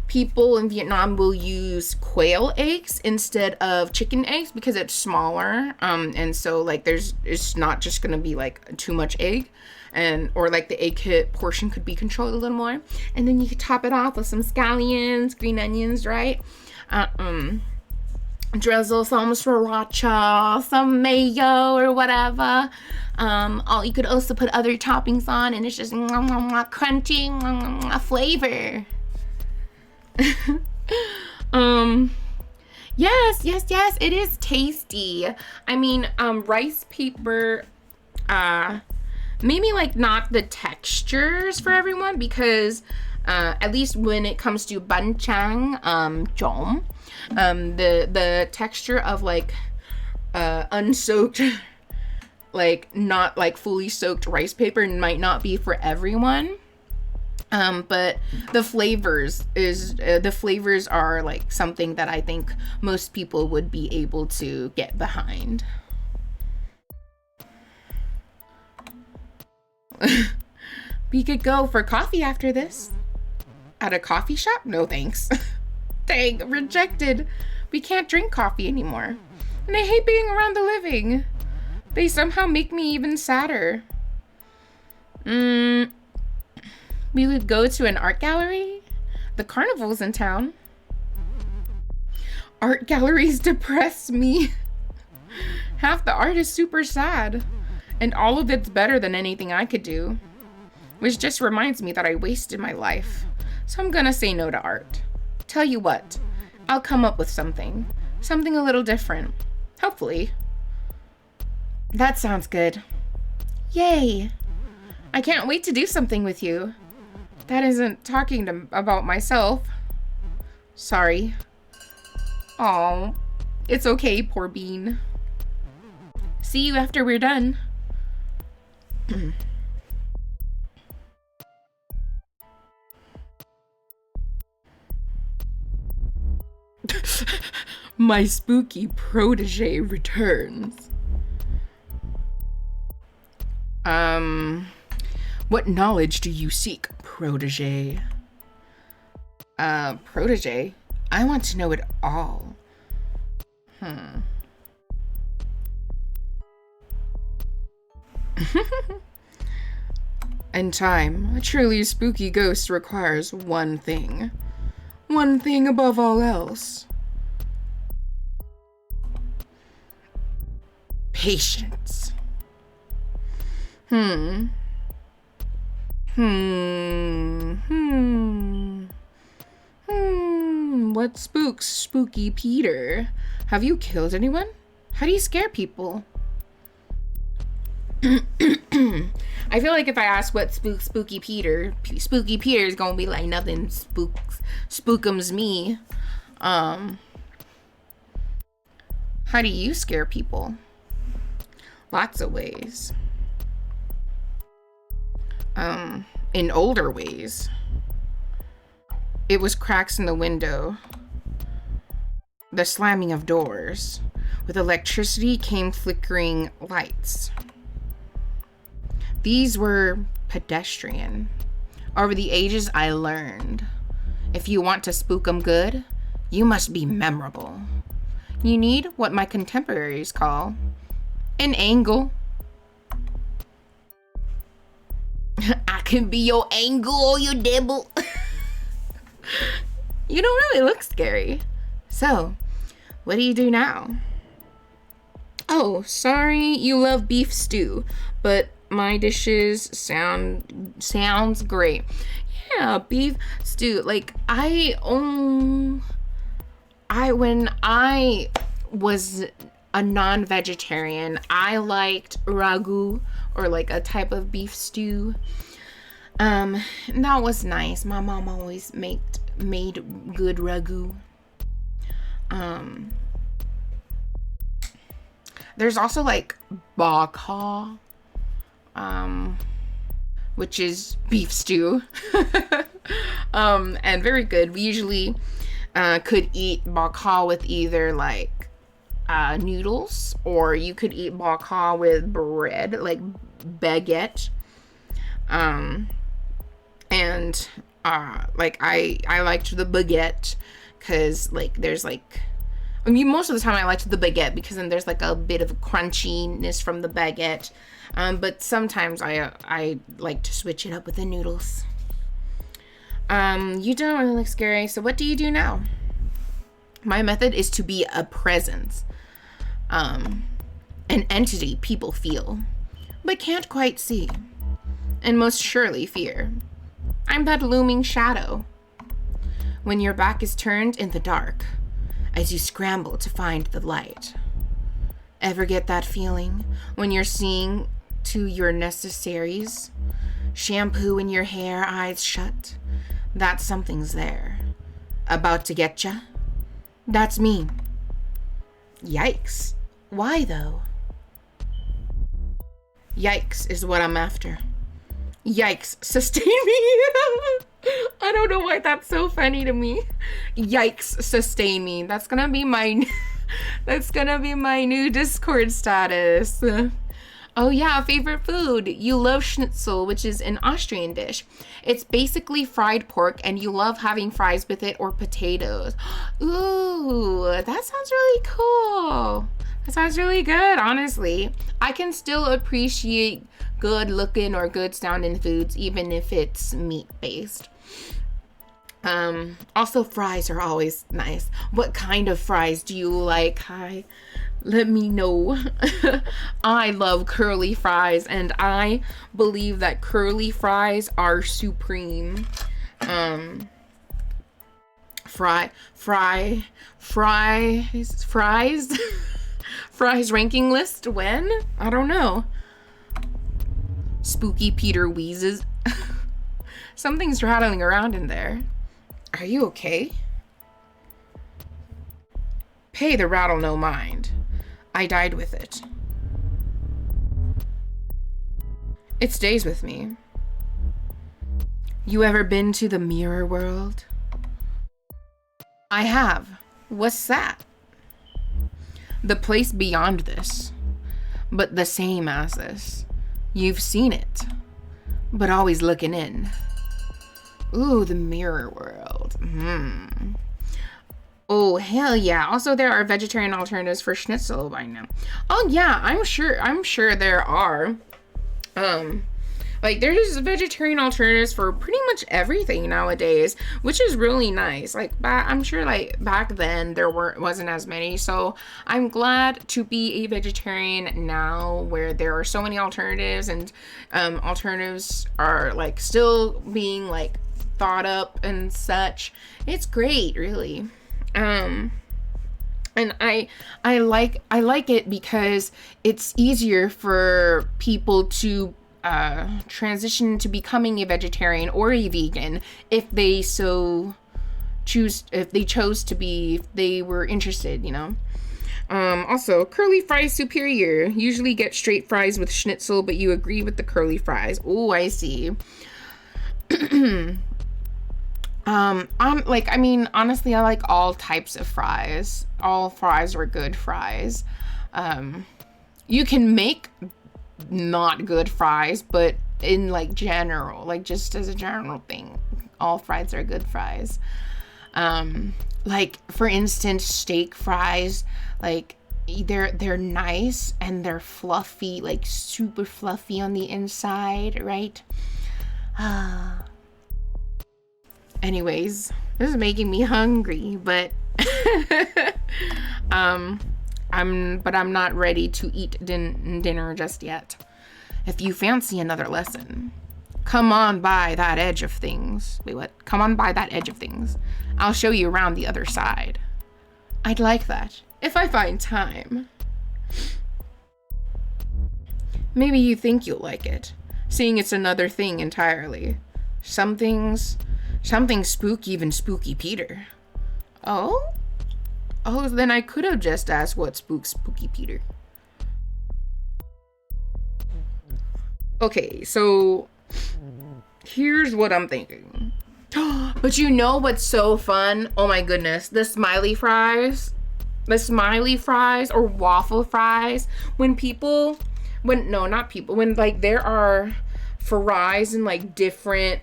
people in Vietnam will use quail eggs instead of chicken eggs because it's smaller, and so like it's not just gonna be like too much egg, and or like the egg portion could be controlled a little more, and then you could top it off with some scallions, green onions, right? Drizzle some sriracha, some mayo, or whatever. You could also put other toppings on, and it's just crunchy flavor. Yes, it is tasty. I mean, rice paper, maybe like not the textures for everyone, because at least when it comes to banchang jom, the texture of like unsoaked, like not like fully soaked rice paper might not be for everyone. But the flavors are like something that I think most people would be able to get behind. We could go for coffee after this. At a coffee shop? No thanks. Dang, rejected. We can't drink coffee anymore. And I hate being around the living. They somehow make me even sadder. We would go to an art gallery. The carnival's in town. Art galleries depress me. Half the art is super sad. And all of it's better than anything I could do. Which just reminds me that I wasted my life. So I'm gonna say no to art. Tell you what, I'll come up with something. Something a little different. Hopefully. That sounds good. Yay! I can't wait to do something with you. That isn't talking about myself. Sorry. Aw, it's okay, poor bean. See you after we're done. My spooky protege returns. What knowledge do you seek, protege? Protege? I want to know it all. In time, a truly spooky ghost requires one thing. One thing above all else. Patience. What spooks Spooky Peter? Have you killed anyone? How do you scare people? I feel like if I ask what spooks Spooky Peter is gonna be like nothing spookums me. How do you scare people? Lots of ways. In older ways. It was cracks in the window. The slamming of doors. With electricity came flickering lights. These were pedestrian. Over the ages, I learned. If you want to spook 'em good, you must be memorable. You need what my contemporaries call an angle. I can be your angle or your devil. You don't really look scary. So, what do you do now? Oh, sorry, you love beef stew, but my dishes sounds great. Yeah, beef stew. Like when I was a non-vegetarian, I liked ragu, or like a type of beef stew. And that was nice. My mom always made good ragu. There's also like baka, which is beef stew. And very good. We usually could eat baka with either like noodles, or you could eat baka with bread, like baguette. And like I liked the baguette because like there's like, I mean, most of the time I liked the baguette because then there's like a bit of crunchiness from the baguette. But sometimes I like to switch it up with the noodles. You don't really look scary, so what do you do now? My method is to be a presence. An entity people feel, but can't quite see, and most surely fear. I'm that looming shadow. When your back is turned in the dark, as you scramble to find the light. Ever get that feeling when you're seeing to your necessaries? Shampoo in your hair, eyes shut. That something's there. About to get ya? That's me. Yikes. Why though? Yikes is what I'm after. Yikes, sustain me. I don't know why that's so funny to me. Yikes, sustain me. That's gonna be my new Discord status. Oh yeah, favorite food. You love schnitzel, which is an Austrian dish. It's basically fried pork and you love having fries with it or potatoes. Ooh, that sounds really cool. That sounds really good, honestly. I can still appreciate good looking or good sounding foods even if it's meat based. Also fries are always nice. What kind of fries do you like? Hi, let me know. I love curly fries and I believe that curly fries are supreme. Fries fries ranking list when? I don't know. Spooky Peter wheezes. Something's rattling around in there. Are you okay? Pay the rattle no mind. I died with it. It stays with me. You ever been to the mirror world? I have. What's that? The place beyond this, but the same as this. You've seen it, but always looking in. Ooh, the mirror world. Oh, hell yeah. Also, there are vegetarian alternatives for schnitzel by now. Oh yeah, I'm sure there are. Like there's vegetarian alternatives for pretty much everything nowadays, which is really nice. Like I'm sure like back then there wasn't as many, so I'm glad to be a vegetarian now where there are so many alternatives, and alternatives are like still being like thought up and such. It's great, really. And I like it because it's easier for people to transition to becoming a vegetarian or a vegan if they chose to be, if they were interested, you know. Also, curly fries superior. Usually get straight fries with schnitzel, but you agree with the curly fries. Oh, I see. Honestly, I like all types of fries. All fries are good fries. You can make not good fries, but in like general, like just as a general thing, all fries are good fries. Like for instance, steak fries, like they're nice and they're fluffy, like super fluffy on the inside, right? Anyways, this is making me hungry, but I'm not ready to eat dinner just yet. If you fancy another lesson, come on by that edge of things. Wait, what? Come on by that edge of things. I'll show you around the other side. I'd like that, if I find time. Maybe you think you'll like it, seeing it's another thing entirely. Something spooky, even Spooky Peter. Oh, then I could have just asked what Spooky Peter. Okay, so here's what I'm thinking. But you know what's so fun? Oh my goodness, the smiley fries or waffle fries. When there are fries in like different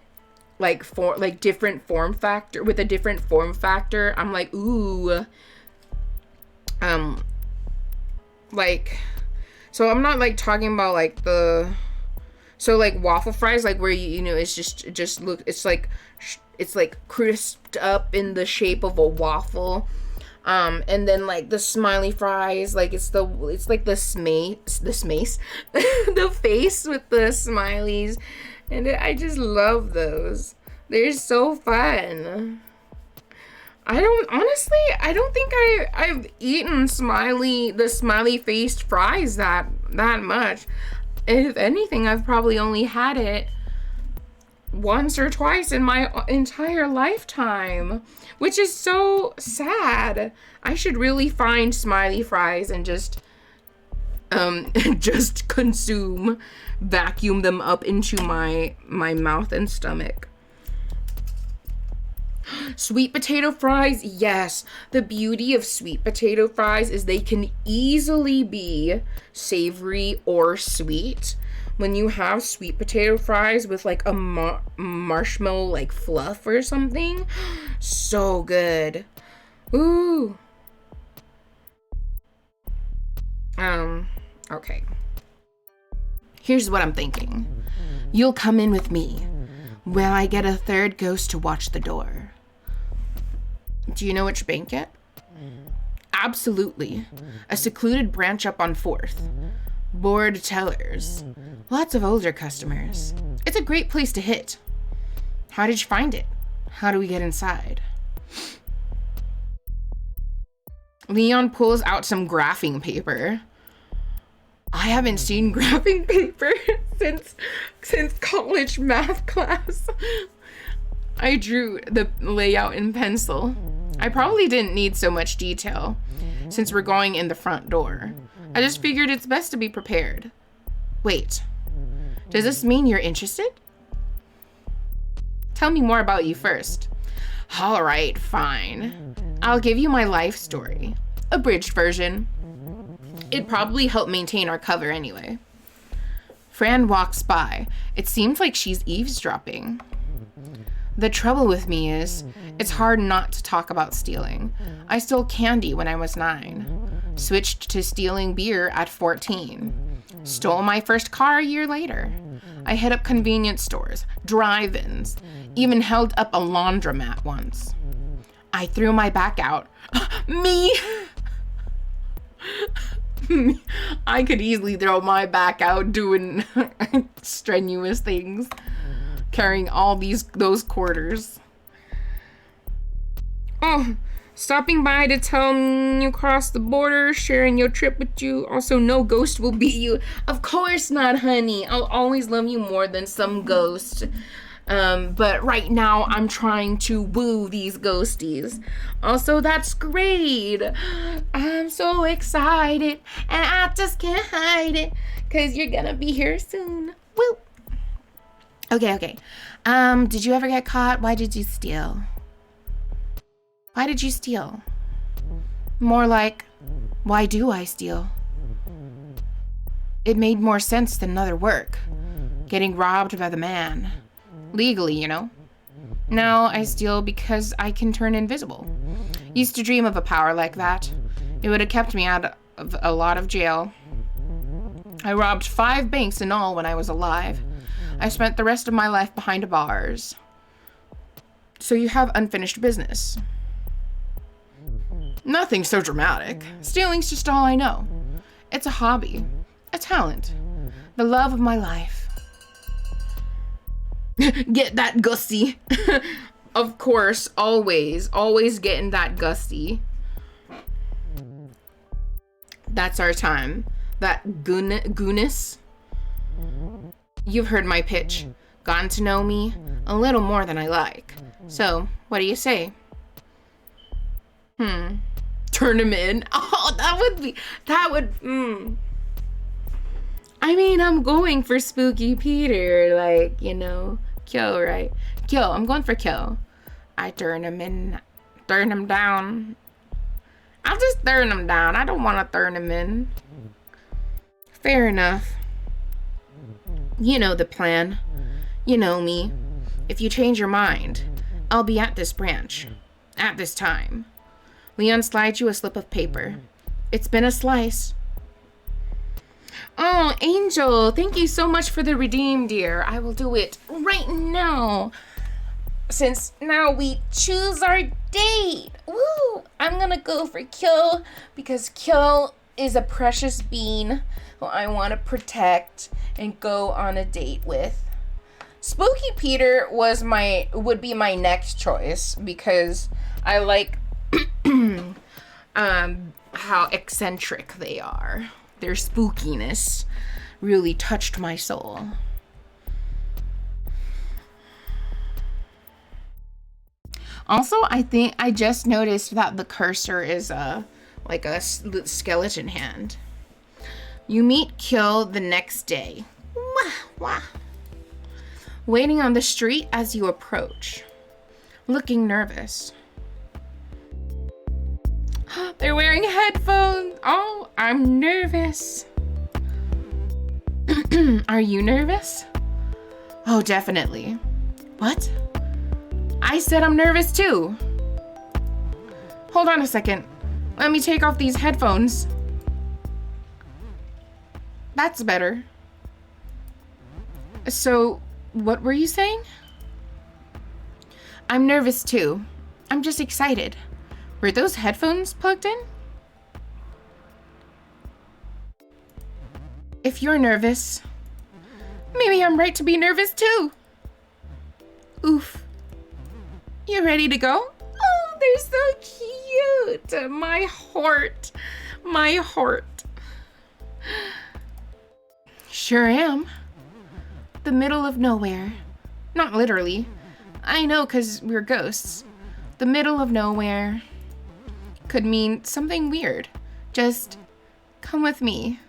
different form factor, with a different form factor, I'm like, ooh. So I'm not like talking about like like waffle fries, like where you know it's just look, it's like crisped up in the shape of a waffle. And then like the smiley fries, like it's like the smace the face with the smileys, and I just love those. They're so fun. I don't think I've eaten the smiley faced fries that much. If anything, I've probably only had it once or twice in my entire lifetime, which is so sad. I should really find smiley fries and just just consume, vacuum them up into my mouth and stomach. Sweet potato fries, yes. The beauty of sweet potato fries is they can easily be savory or sweet. When you have sweet potato fries with like a marshmallow like fluff or something, so good. Ooh. Okay. Here's what I'm thinking. You'll come in with me while I get a third ghost to watch the door. Do you know which bank yet? Absolutely. A secluded branch up on 4th. Bored tellers. Lots of older customers. It's a great place to hit. How did you find it? How do we get inside? Leon pulls out some graphing paper. I haven't seen graphing paper since college math class. I drew the layout in pencil. I probably didn't need so much detail since we're going in the front door. I just figured it's best to be prepared. Wait, does this mean you're interested? Tell me more about you first. All right, fine. I'll give you my life story. Abridged version. It'd probably help maintain our cover anyway. Fran walks by. It seems like she's eavesdropping. The trouble with me is, it's hard not to talk about stealing. I stole candy when I was 9. Switched to stealing beer at 14. Stole my first car a year later. I hit up convenience stores, drive-ins, even held up a laundromat once. I threw my back out. Me! I could easily throw my back out doing strenuous things. Carrying all those quarters. Oh, stopping by to tell me you crossed the border, sharing your trip with you. Also, no ghost will beat you. Of course not, honey. I'll always love you more than some ghost. But right now, I'm trying to woo these ghosties. Also, that's great. I'm so excited, and I just can't hide it, 'cause you're gonna be here soon. Woo! Okay. Did you ever get caught? Why did you steal? Why did you steal? More like, why do I steal? It made more sense than other work. Getting robbed by the man. Legally, you know. Now I steal because I can turn invisible. Used to dream of a power like that. It would have kept me out of a lot of jail. I robbed 5 banks in all when I was alive. I spent the rest of my life behind bars. So you have unfinished business. Nothing so dramatic. Stealing's just all I know. It's a hobby, a talent, the love of my life. Get that gusty. Of course, always getting that gusty. That's our time. That gooness. You've heard my pitch. Gotten to know me a little more than I like. So, what do you say? Turn him in. Oh, that would. I mean, I'm going for Spooky Peter, like, you know, Kyo, right? Kyo, I'm going for Kyo. I turn him in, turn him down. I'll just turn him down. I don't want to turn him in. Fair enough. You know the plan. You know me. If you change your mind, I'll be at this branch. At this time. Leon slides you a slip of paper. It's been a slice. Oh, Angel, thank you so much for the redeem, dear. I will do it right now. Since now we choose our date. Woo! I'm gonna go for Kyo because Kyo is a precious bean who I want to protect and go on a date with. Spooky Peter would be my next choice because I like how eccentric they are. Their spookiness really touched my soul. Also, I think I just noticed that the cursor is like a skeleton hand. You meet Kyo the next day. Wah, wah. Waiting on the street as you approach. Looking nervous. They're wearing headphones. Oh, I'm nervous. Are you nervous? Oh, definitely. What? I said I'm nervous too. Hold on a second. Let me take off these headphones. That's better. So, what were you saying? I'm nervous too. I'm just excited. Were those headphones plugged in? If you're nervous, maybe I'm right to be nervous too. Oof. You ready to go? Oh, they're so cute. My heart. My heart. Sure am. The middle of nowhere. Not literally. I know, 'cause we're ghosts. The middle of nowhere could mean something weird. Just come with me.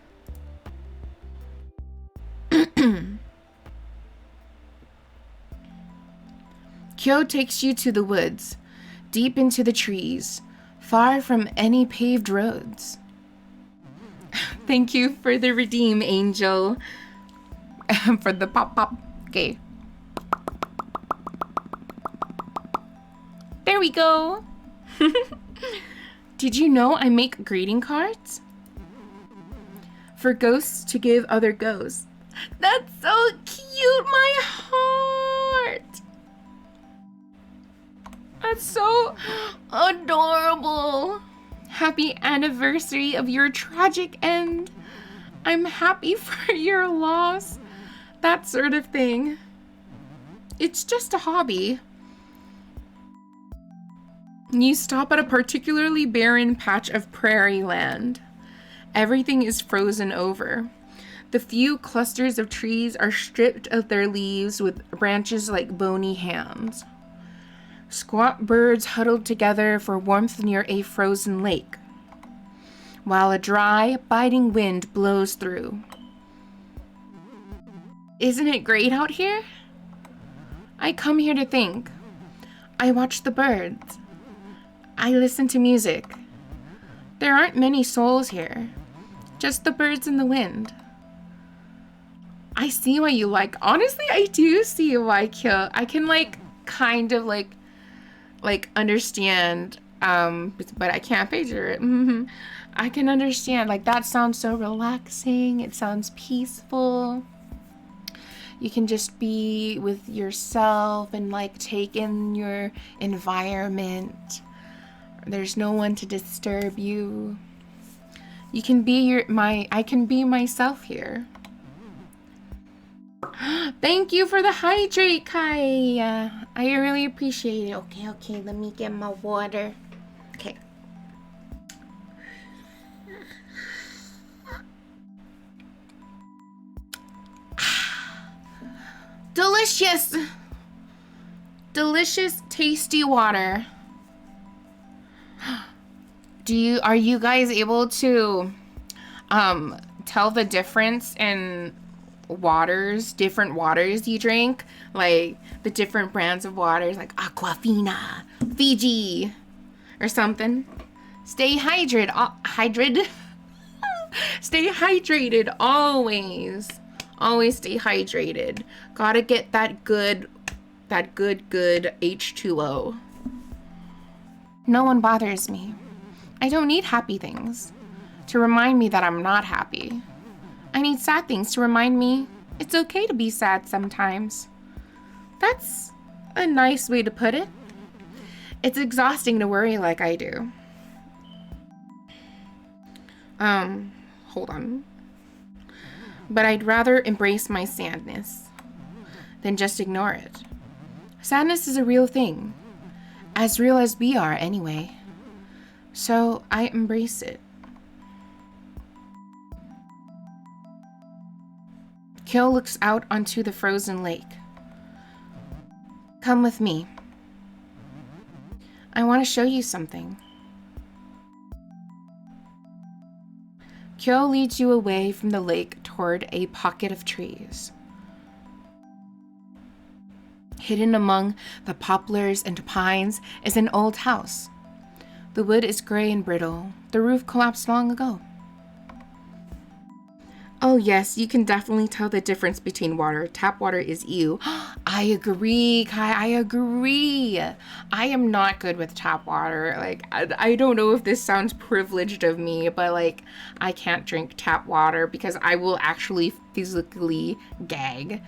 Kyo takes you to the woods, deep into the trees, far from any paved roads. Thank you for the redeem, Angel. For the pop. Okay. There we go. Did you know I make greeting cards? For ghosts to give other ghosts. That's so cute, my heart. That's so adorable. Happy anniversary of your tragic end. I'm happy for your loss. That sort of thing. It's just a hobby. You stop at a particularly barren patch of prairie land. Everything is frozen over. The few clusters of trees are stripped of their leaves with branches like bony hands. Squat birds huddled together for warmth near a frozen lake, while a dry, biting wind blows through. Isn't it great out here? I come here to think. I watch the birds. I listen to music. There aren't many souls here, just the birds and the wind. I see why you like. Honestly, I do see why Kyo. I can kind of understand, but I can't picture it. I can understand. That sounds so relaxing. It sounds peaceful. You can just be with yourself and take in your environment. There's no one to disturb you. You can be I can be myself here. Thank you for the hydrate, Kai. I really appreciate it. Okay, let me get my water. Okay. Delicious. Delicious, tasty water. Are you guys able to tell the difference in different waters you drink? The different brands of waters, like Aquafina, Fiji, or something. Stay hydrated. Stay hydrated always. Always stay hydrated. Gotta get that good H2O. No one bothers me. I don't need happy things to remind me that I'm not happy. I need sad things to remind me it's okay to be sad sometimes. That's a nice way to put it. It's exhausting to worry like I do. Hold on. But I'd rather embrace my sadness than just ignore it. Sadness is a real thing. As real as we are, anyway. So I embrace it. Kyo looks out onto the frozen lake. Come with me. I want to show you something. Kyo leads you away from the lake toward a pocket of trees. Hidden among the poplars and pines is an old house. The wood is gray and brittle. The roof collapsed long ago. Oh yes, you can definitely tell the difference between water. Tap water is ew. I agree, Kai, I agree. I am not good with tap water. Like, I don't know if this sounds privileged of me, but like, I can't drink tap water because I will actually physically gag.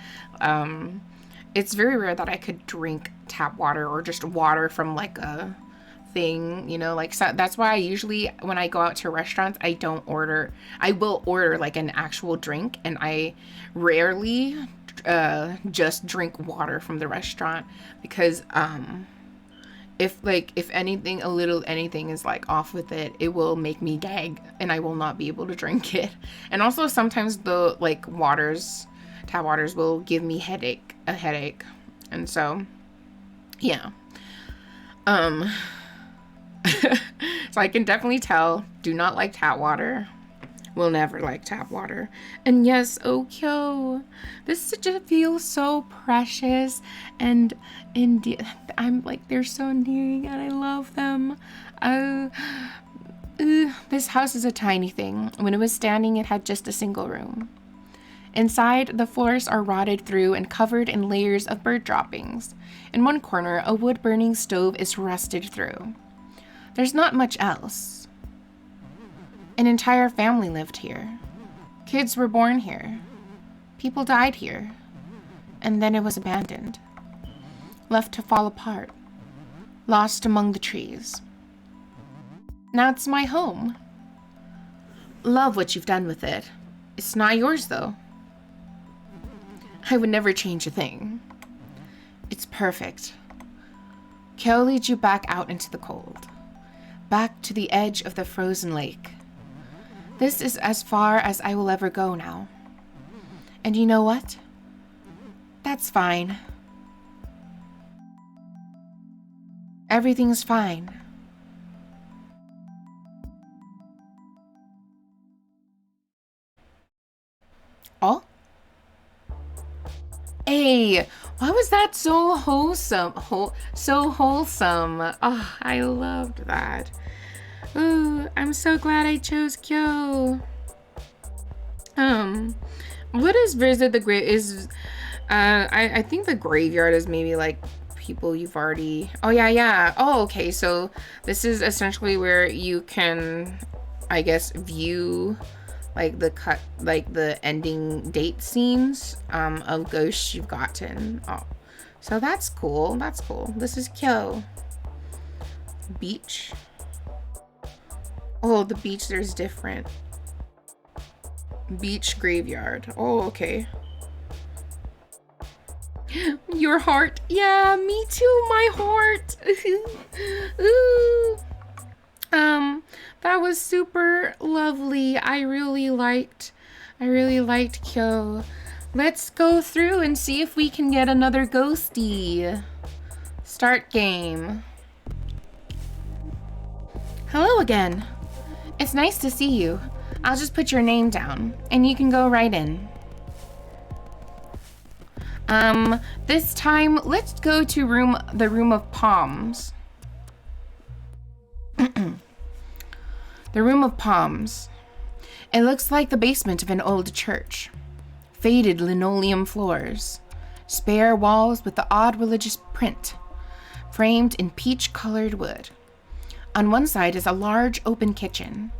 It's very rare that I could drink tap water or just water from like a thing, you know, like, so that's why I usually, when I go out to restaurants, I will order like an actual drink, and I rarely just drink water from the restaurant, because if anything, a little anything is like off with it, it will make me gag and I will not be able to drink it. And also sometimes the like tap waters will give me a headache, and so yeah. So I can definitely tell, do not like tap water, will never like tap water. And yes, Okyo, this just feels so precious, and I'm like, they're so endearing and I love them. This house is a tiny thing. When it was standing, it had just a single room. Inside, the floors are rotted through and covered in layers of bird droppings. In one corner, a wood-burning stove is rusted through. There's not much else. An entire family lived here. Kids were born here. People died here. And then it was abandoned. Left to fall apart. Lost among the trees. Now it's my home. Love what you've done with it. It's not yours, though. I would never change a thing. It's perfect. Kyo leads you back out into the cold. Back to the edge of the frozen lake. This is as far as I will ever go now. And you know what? That's fine. Everything's fine. Oh? Hey, why was that so wholesome? So wholesome. Oh, I loved that. Ooh, I'm so glad I chose Kyo. What is visit the grave is? I think the graveyard is maybe like people you've already. Oh yeah. Oh, okay. So this is essentially where you can, I guess, view like the ending date scenes of ghosts you've gotten. Oh, so that's cool. That's cool. This is Kyo. Beach. Oh, the beach there's different. Beach graveyard. Oh, okay. Your heart. Yeah, me too, my heart. Ooh. That was super lovely. I really liked Kyo. Let's go through and see if we can get another ghosty. Start game. Hello again. It's nice to see you. I'll just put your name down and you can go right in. This time let's go to the room of palms. The room of palms. It looks like the basement of an old church. Faded linoleum floors. Spare walls with the odd religious print. Framed in peach-colored wood. On one side is a large open kitchen.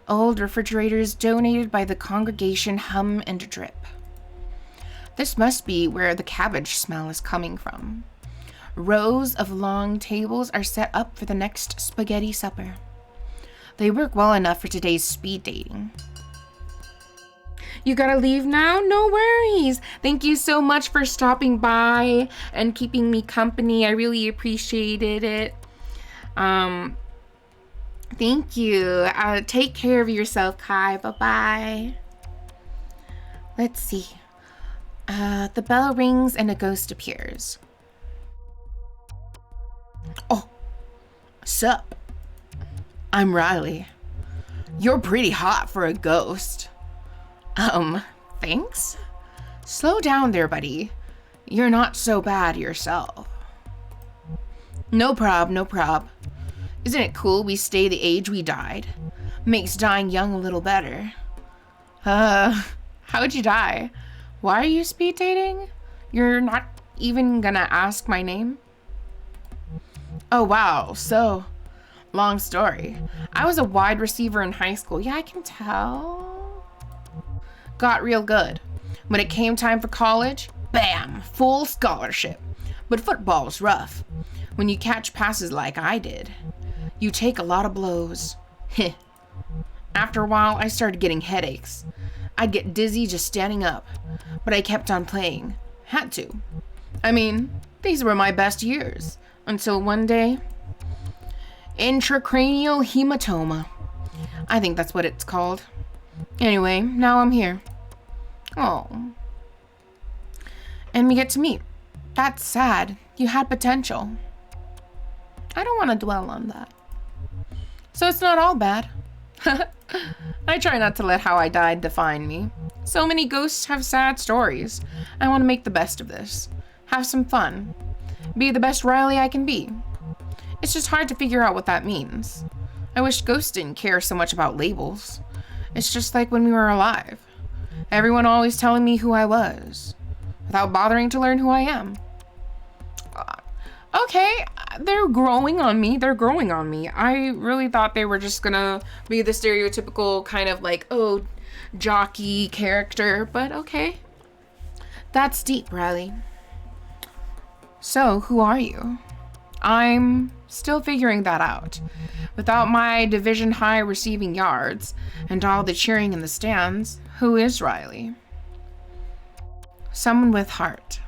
Old refrigerators donated by the congregation hum and drip. This must be where the cabbage smell is coming from. Rows of long tables are set up for the next spaghetti supper. They work well enough for today's speed dating. You gotta leave now? No worries. Thank you so much for stopping by and keeping me company. I really appreciated it. Thank you. Take care of yourself, Kai. Bye-bye. Let's see. The bell rings and a ghost appears. Oh, sup? I'm Riley. You're pretty hot for a ghost. Thanks? Slow down there, buddy. You're not so bad yourself. No prob, no prob. Isn't it cool we stay the age we died? Makes dying young a little better. How'd you die? Why are you speed dating? You're not even gonna ask my name? Oh, wow. So, long story. I was a wide receiver in high school. Yeah, I can tell. Got real good. When it came time for college, bam, full scholarship. But football's rough. When you catch passes like I did, you take a lot of blows. After a while, I started getting headaches. I'd get dizzy just standing up, but I kept on playing. Had to. I mean, these were my best years. Until one day, intracranial hematoma. I think that's what it's called. Anyway, now I'm here. Oh. And we get to meet. That's sad. You had potential. I don't want to dwell on that. So it's not all bad. I try not to let how I died define me. So many ghosts have sad stories. I want to make the best of this. Have some fun. Be the best Riley I can be. It's just hard to figure out what that means. I wish ghosts didn't care so much about labels. It's just like when we were alive. Everyone always telling me who I was, without bothering to learn who I am. Okay, they're growing on me. I really thought they were just gonna be the stereotypical kind of like, oh, jockey character, but okay. That's deep, Riley. So, who are you? I'm still figuring that out. Without my division high receiving yards and all the cheering in the stands, who is Riley? Someone with heart.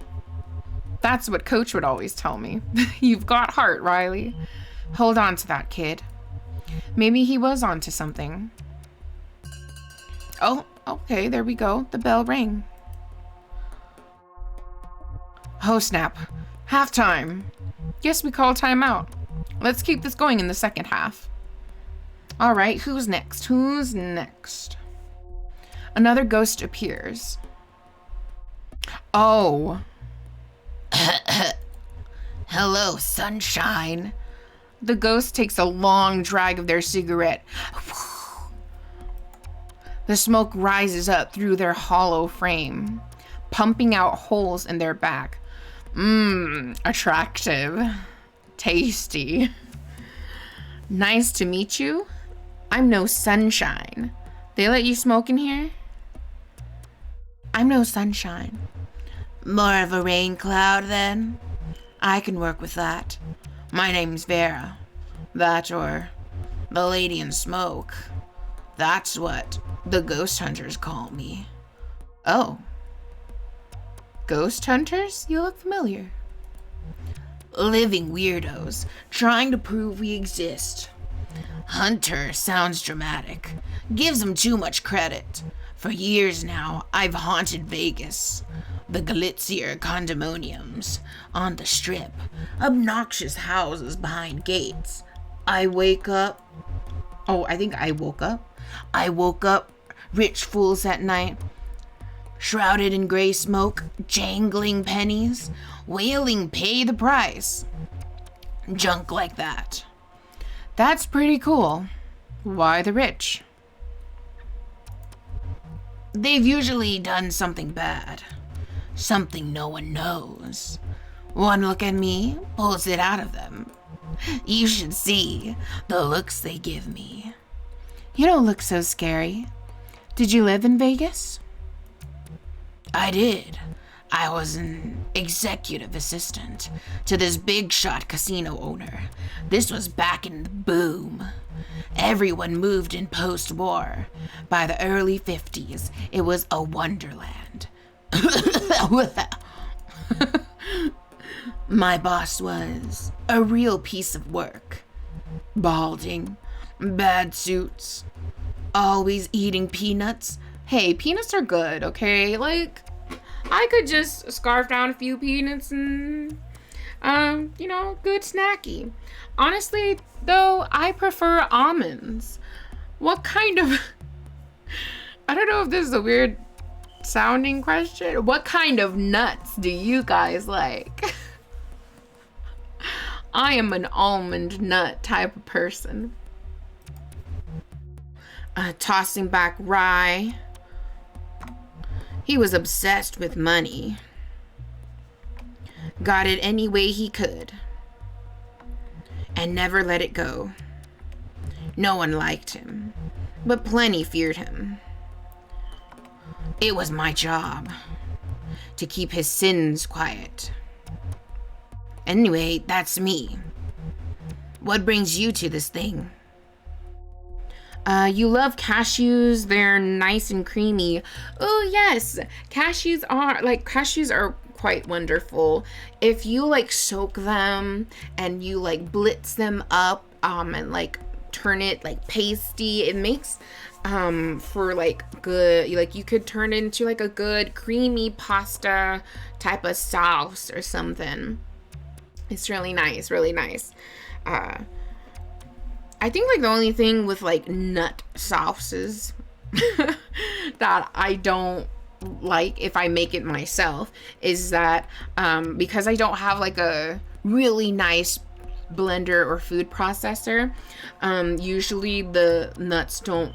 That's what Coach would always tell me. You've got heart, Riley. Hold on to that, kid. Maybe he was onto something. Oh, okay, there we go. The bell rang. Oh, snap. Halftime. Guess we call timeout. Let's keep this going in the second half. All right, who's next? Another ghost appears. Oh. Hello, sunshine. The ghost takes a long drag of their cigarette. The smoke rises up through their hollow frame, pumping out holes in their back. Attractive. Tasty. Nice to meet you. I'm no sunshine. They let you smoke in here? I'm no sunshine. More of a rain cloud, then? I can work with that. My name's Vera. That or the lady in smoke. That's what the ghost hunters call me. Oh. Ghost hunters? You look familiar. Living weirdos, trying to prove we exist. Hunter sounds dramatic. Gives them too much credit. For years now, I've haunted Vegas. The glitzier condominiums on the strip. Obnoxious houses behind gates. I woke up, rich fools at night. Shrouded in gray smoke, jangling pennies, wailing pay the price. Junk like that. That's pretty cool. Why the rich? They've usually done something bad. Something no one knows. One look at me pulls it out of them. You should see the looks they give me. You don't look so scary. Did you live in Vegas? I did. I was an executive assistant to this big shot casino owner. This was back in the boom. Everyone moved in post-war. By the early 50s, it was a wonderland. My boss was a real piece of work. Balding, bad suits, always eating peanuts. Hey, peanuts are good, okay? Like, I could just scarf down a few peanuts and, good snacky. Honestly, though, I prefer almonds. What kind of... I don't know if this is a weird sounding question. What kind of nuts do you guys like? I am an almond nut type of person. Tossing back rye. He was obsessed with money. Got it any way he could. And never let it go. No one liked him, but plenty feared him. It was my job to keep his sins quiet. Anyway, that's me. What brings you to this thing? You love cashews. They're nice and creamy. Oh yes, cashews are quite wonderful. If you like soak them and you like blitz them up and like turn it like pasty, it makes for like good, like you could turn it into like a good creamy pasta type of sauce or something. It's really nice, really nice. I think like the only thing with like nut sauces that I don't like if I make it myself is that because I don't have like a really nice blender or food processor, usually the nuts don't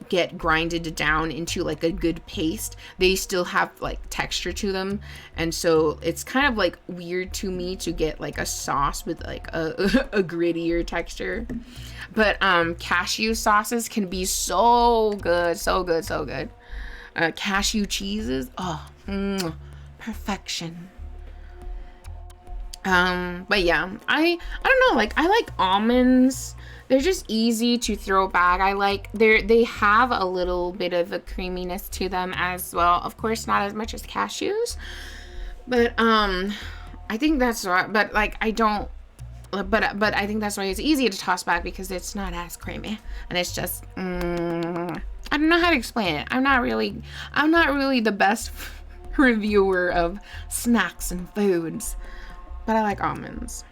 get grinded down into like a good paste. They still have like texture to them, and so it's kind of like weird to me to get like a sauce with like a grittier texture. But cashew sauces can be so good, so good, so good. Cashew cheeses, perfection. But yeah, I don't know, like I like almonds. They're just easy to throw back. They have a little bit of a creaminess to them as well. Of course, not as much as cashews, but I think that's why. But like I don't. But I think that's why it's easy to toss back, because it's not as creamy, and it's just I don't know how to explain it. I'm not really the best reviewer of snacks and foods, but I like almonds.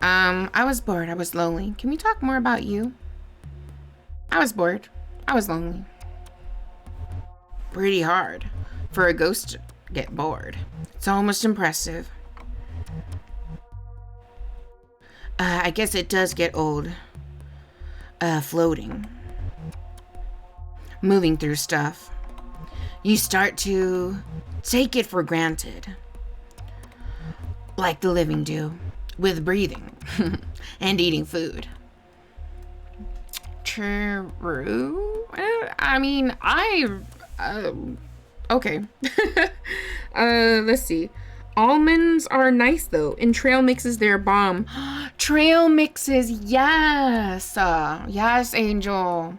I was bored. I was lonely. Can we talk more about you? I was bored. I was lonely. Pretty hard for a ghost to get bored. It's almost impressive. I guess it does get old. Floating. Moving through stuff. You start to take it for granted. Like the living do. With breathing and eating food. True. I mean, okay. Let's see. Almonds are nice though, and trail mixes, they're bomb. Trail mixes, yes. Yes, Angel.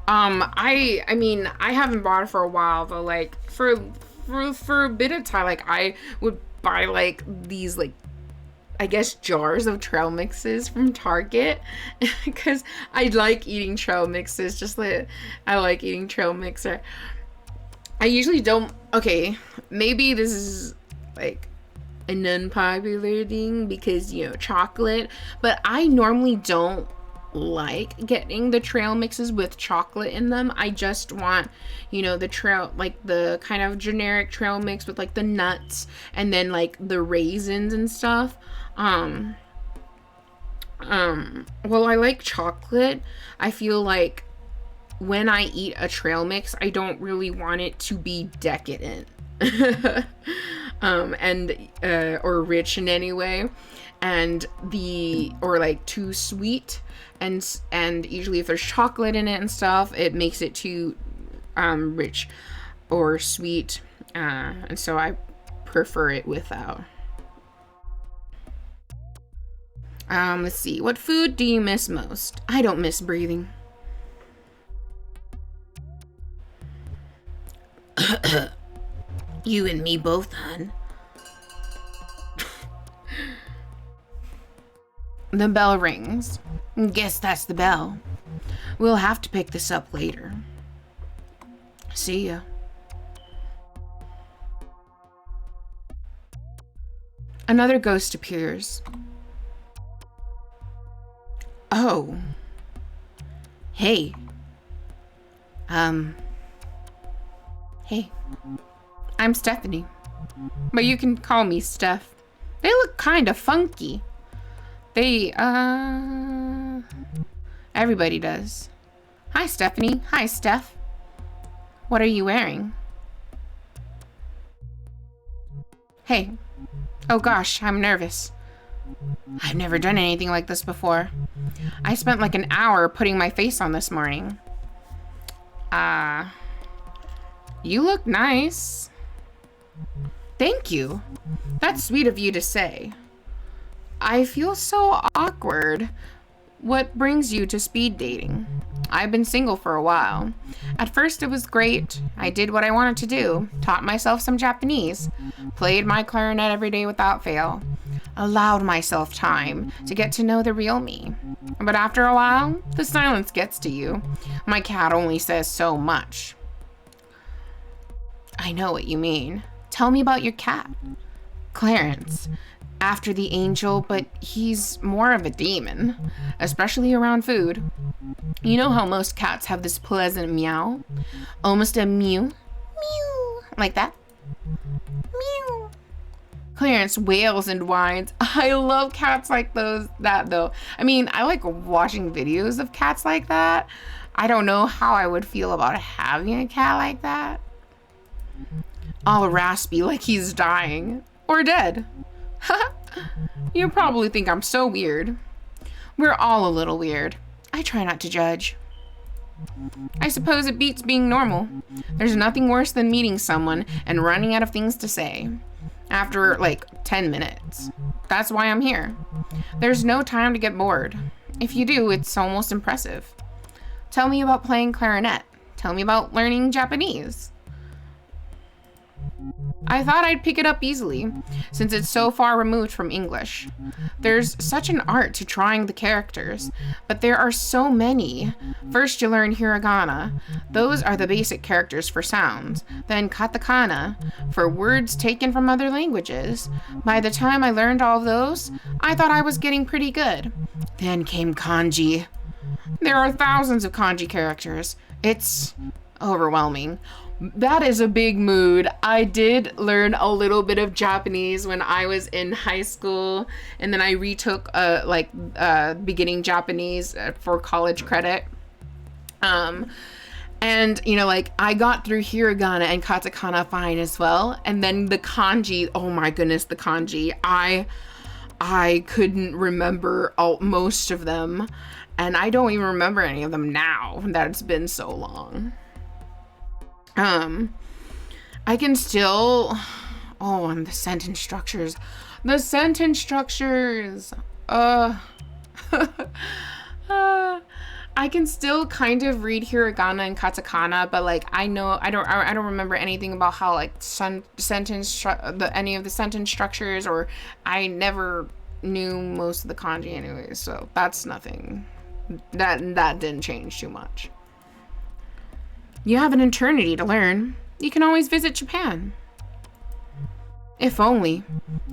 I mean, I haven't bought it for a while though. Like for a bit of time, like I would buy like these like, I guess, jars of trail mixes from Target because I like eating trail mixes, just like I like eating trail mixer. I usually don't, okay, maybe this is like an unpopular thing because, you know, chocolate, but I normally don't like getting the trail mixes with chocolate in them. I just want, you know, the trail, like the kind of generic trail mix with like the nuts and then like the raisins and stuff. Well, I like chocolate. I feel like when I eat a trail mix, I don't really want it to be decadent or rich in any way, or like too sweet, and usually if there's chocolate in it and stuff, it makes it too rich or sweet, and so I prefer it without. Let's see. What food do you miss most? I don't miss breathing. You and me both, hun. The bell rings. Guess that's the bell. We'll have to pick this up later. See ya. Another ghost appears. Oh. Hey. Hey. I'm Stephanie. But you can call me Steph. They look kind of funky. Everybody does. Hi, Stephanie. Hi, Steph. What are you wearing? Hey. Oh gosh, I'm nervous. I've never done anything like this before. I spent like an hour putting my face on this morning. You look nice. Thank you. That's sweet of you to say. I feel so awkward. What brings you to speed dating? I've been single for a while. At first it was great. I did what I wanted to do, taught myself some Japanese, played my clarinet every day without fail, allowed myself time to get to know the real me. But after a while, the silence gets to you. My cat only says so much. I know what you mean. Tell me about your cat. Clarence. After the angel, but he's more of a demon, especially around food. You know how most cats have this pleasant meow? Almost a mew. Mew. Like that. Mew. Clarence wails and whines. I love cats like that though. I mean, I like watching videos of cats like that. I don't know how I would feel about having a cat like that. All raspy like he's dying. Or dead. You probably think I'm so weird. We're all a little weird. I try not to judge. I suppose it beats being normal. There's nothing worse than meeting someone and running out of things to say. After like 10 minutes. That's why I'm here. There's no time to get bored. If you do, it's almost impressive. Tell me about playing clarinet. Tell me about learning Japanese. I thought I'd pick it up easily, since it's so far removed from English. There's such an art to trying the characters, but there are so many. First you learn hiragana. Those are the basic characters for sounds. Then katakana, for words taken from other languages. By the time I learned all of those, I thought I was getting pretty good. Then came kanji. There are thousands of kanji characters. It's overwhelming. That is a big mood. I did learn a little bit of Japanese when I was in high school, and then I retook beginning Japanese for college credit. And you know, like I got through hiragana and katakana fine as well, and then the kanji. Oh my goodness, the kanji. I couldn't remember most of them, and I don't even remember any of them now that it's been so long. I can still, and the sentence structures, I can still kind of read hiragana and katakana, but like, I don't remember anything about how like any of the sentence structures, or I never knew most of the kanji anyways, so that's nothing, that didn't change too much. You have an eternity to learn. You can always visit Japan. If only.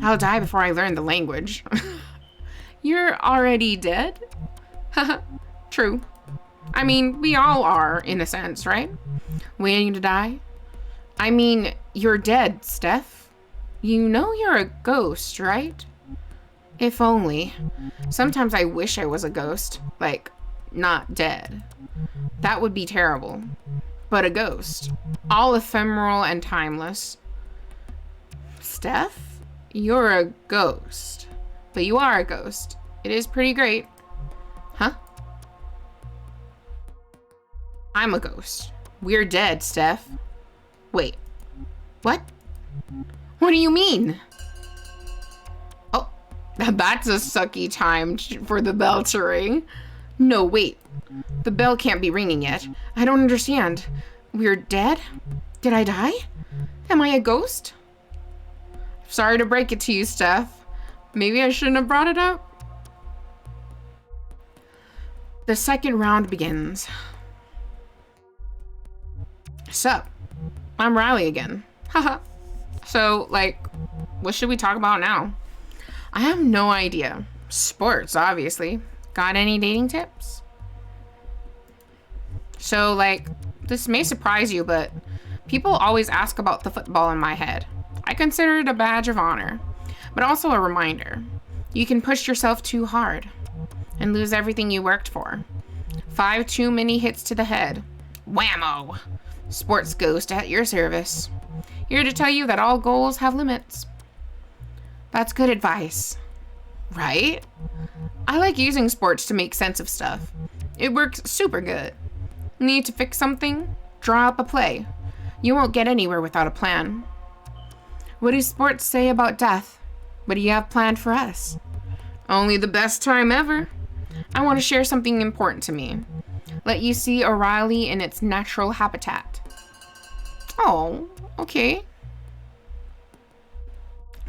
I'll die before I learn the language. You're already dead? True. I mean, we all are, in a sense, right? Waiting to die? I mean, you're dead, Steph. You know you're a ghost, right? If only. Sometimes I wish I was a ghost. Like, not dead. That would be terrible. But a ghost. All ephemeral and timeless. Steph? You're a ghost. But you are a ghost. It is pretty great. Huh? I'm a ghost. We're dead, Steph. Wait. What? What do you mean? Oh, that's a sucky time for the bell to ring. No, wait. The bell can't be ringing yet. I don't understand. We're dead? Did I die? Am I a ghost? Sorry to break it to you, Steph. Maybe I shouldn't have brought it up. The second round begins. Sup? I'm Riley again. Haha. So, like, what should we talk about now? I have no idea. Sports, obviously. Got any dating tips? So, like, this may surprise you, but people always ask about the football in my head. I consider it a badge of honor, but also a reminder. You can push yourself too hard and lose everything you worked for. 5 too many hits to the head. Whammo! Sports ghost at your service. Here to tell you that all goals have limits. That's good advice, right? I like using sports to make sense of stuff. It works super good. Need to fix something? Draw up a play. You won't get anywhere without a plan. What do sports say about death? What do you have planned for us? Only the best time ever. I want to share something important to me. Let you see O'Reilly in its natural habitat. Oh, okay.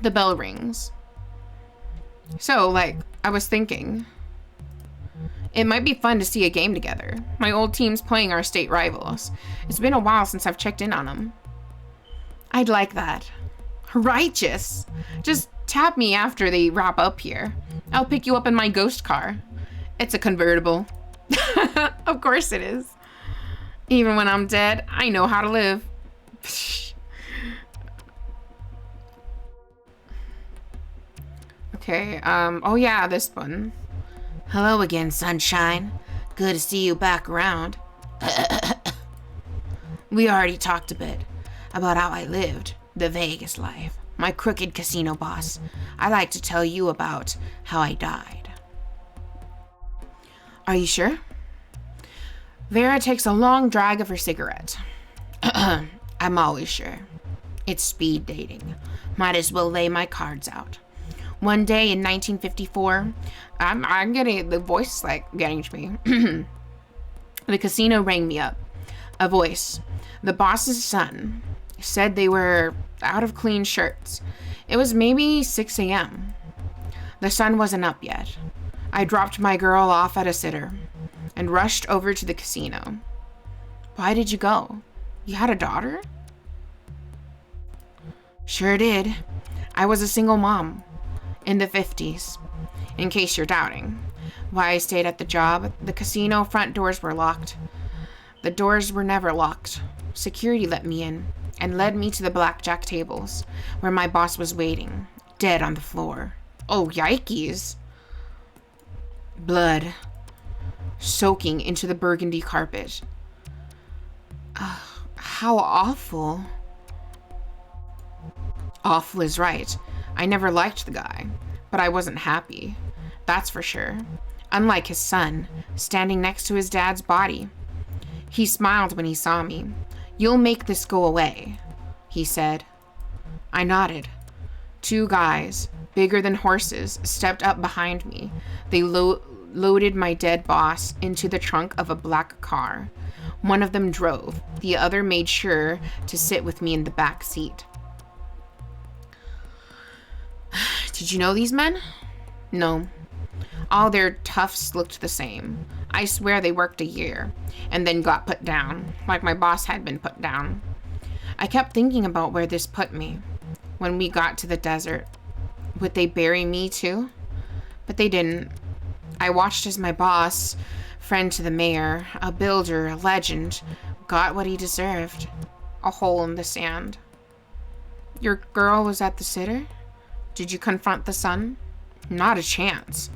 The bell rings. So, like, I was thinking, it might be fun to see a game together. My old team's playing our state rivals. It's been a while since I've checked in on them. I'd like that. Righteous. Just tap me after they wrap up here. I'll pick you up in my ghost car. It's a convertible. Of course it is. Even when I'm dead, I know how to live. Okay, oh yeah, this one. Hello again, sunshine. Good to see you back around. We already talked a bit about how I lived the Vegas life. My crooked casino boss. I like to tell you about how I died. Are you sure? Vera takes a long drag of her cigarette. I'm always sure. It's speed dating. Might as well lay my cards out. One day in 1954, I'm getting, the voice is like getting to me. The casino rang me up. A voice. The boss's son said they were out of clean shirts. It was maybe 6 a.m. The sun wasn't up yet. I dropped my girl off at a sitter and rushed over to the casino. Why did you go? You had a daughter? Sure did. I was a single mom in the 50s, in case you're doubting. Why I stayed at the job, the casino front doors were locked. The doors were never locked. Security let me in and led me to the blackjack tables where my boss was waiting, dead on the floor. Oh, yikes. Blood soaking into the burgundy carpet. How awful. Awful is right. I never liked the guy, but I wasn't happy. That's for sure. Unlike his son, standing next to his dad's body. He smiled when he saw me. You'll make this go away, he said. I nodded. 2 guys, bigger than horses, stepped up behind me. They loaded my dead boss into the trunk of a black car. One of them drove. The other made sure to sit with me in the back seat. Did you know these men? No. All their tufts looked the same. I swear they worked a year and then got put down, like my boss had been put down. I kept thinking about where this put me. When we got to the desert, would they bury me too? But they didn't. I watched as my boss, friend to the mayor, a builder, a legend, got what he deserved. A hole in the sand. Your girl was at the sitter? Did you confront the son? Not a chance.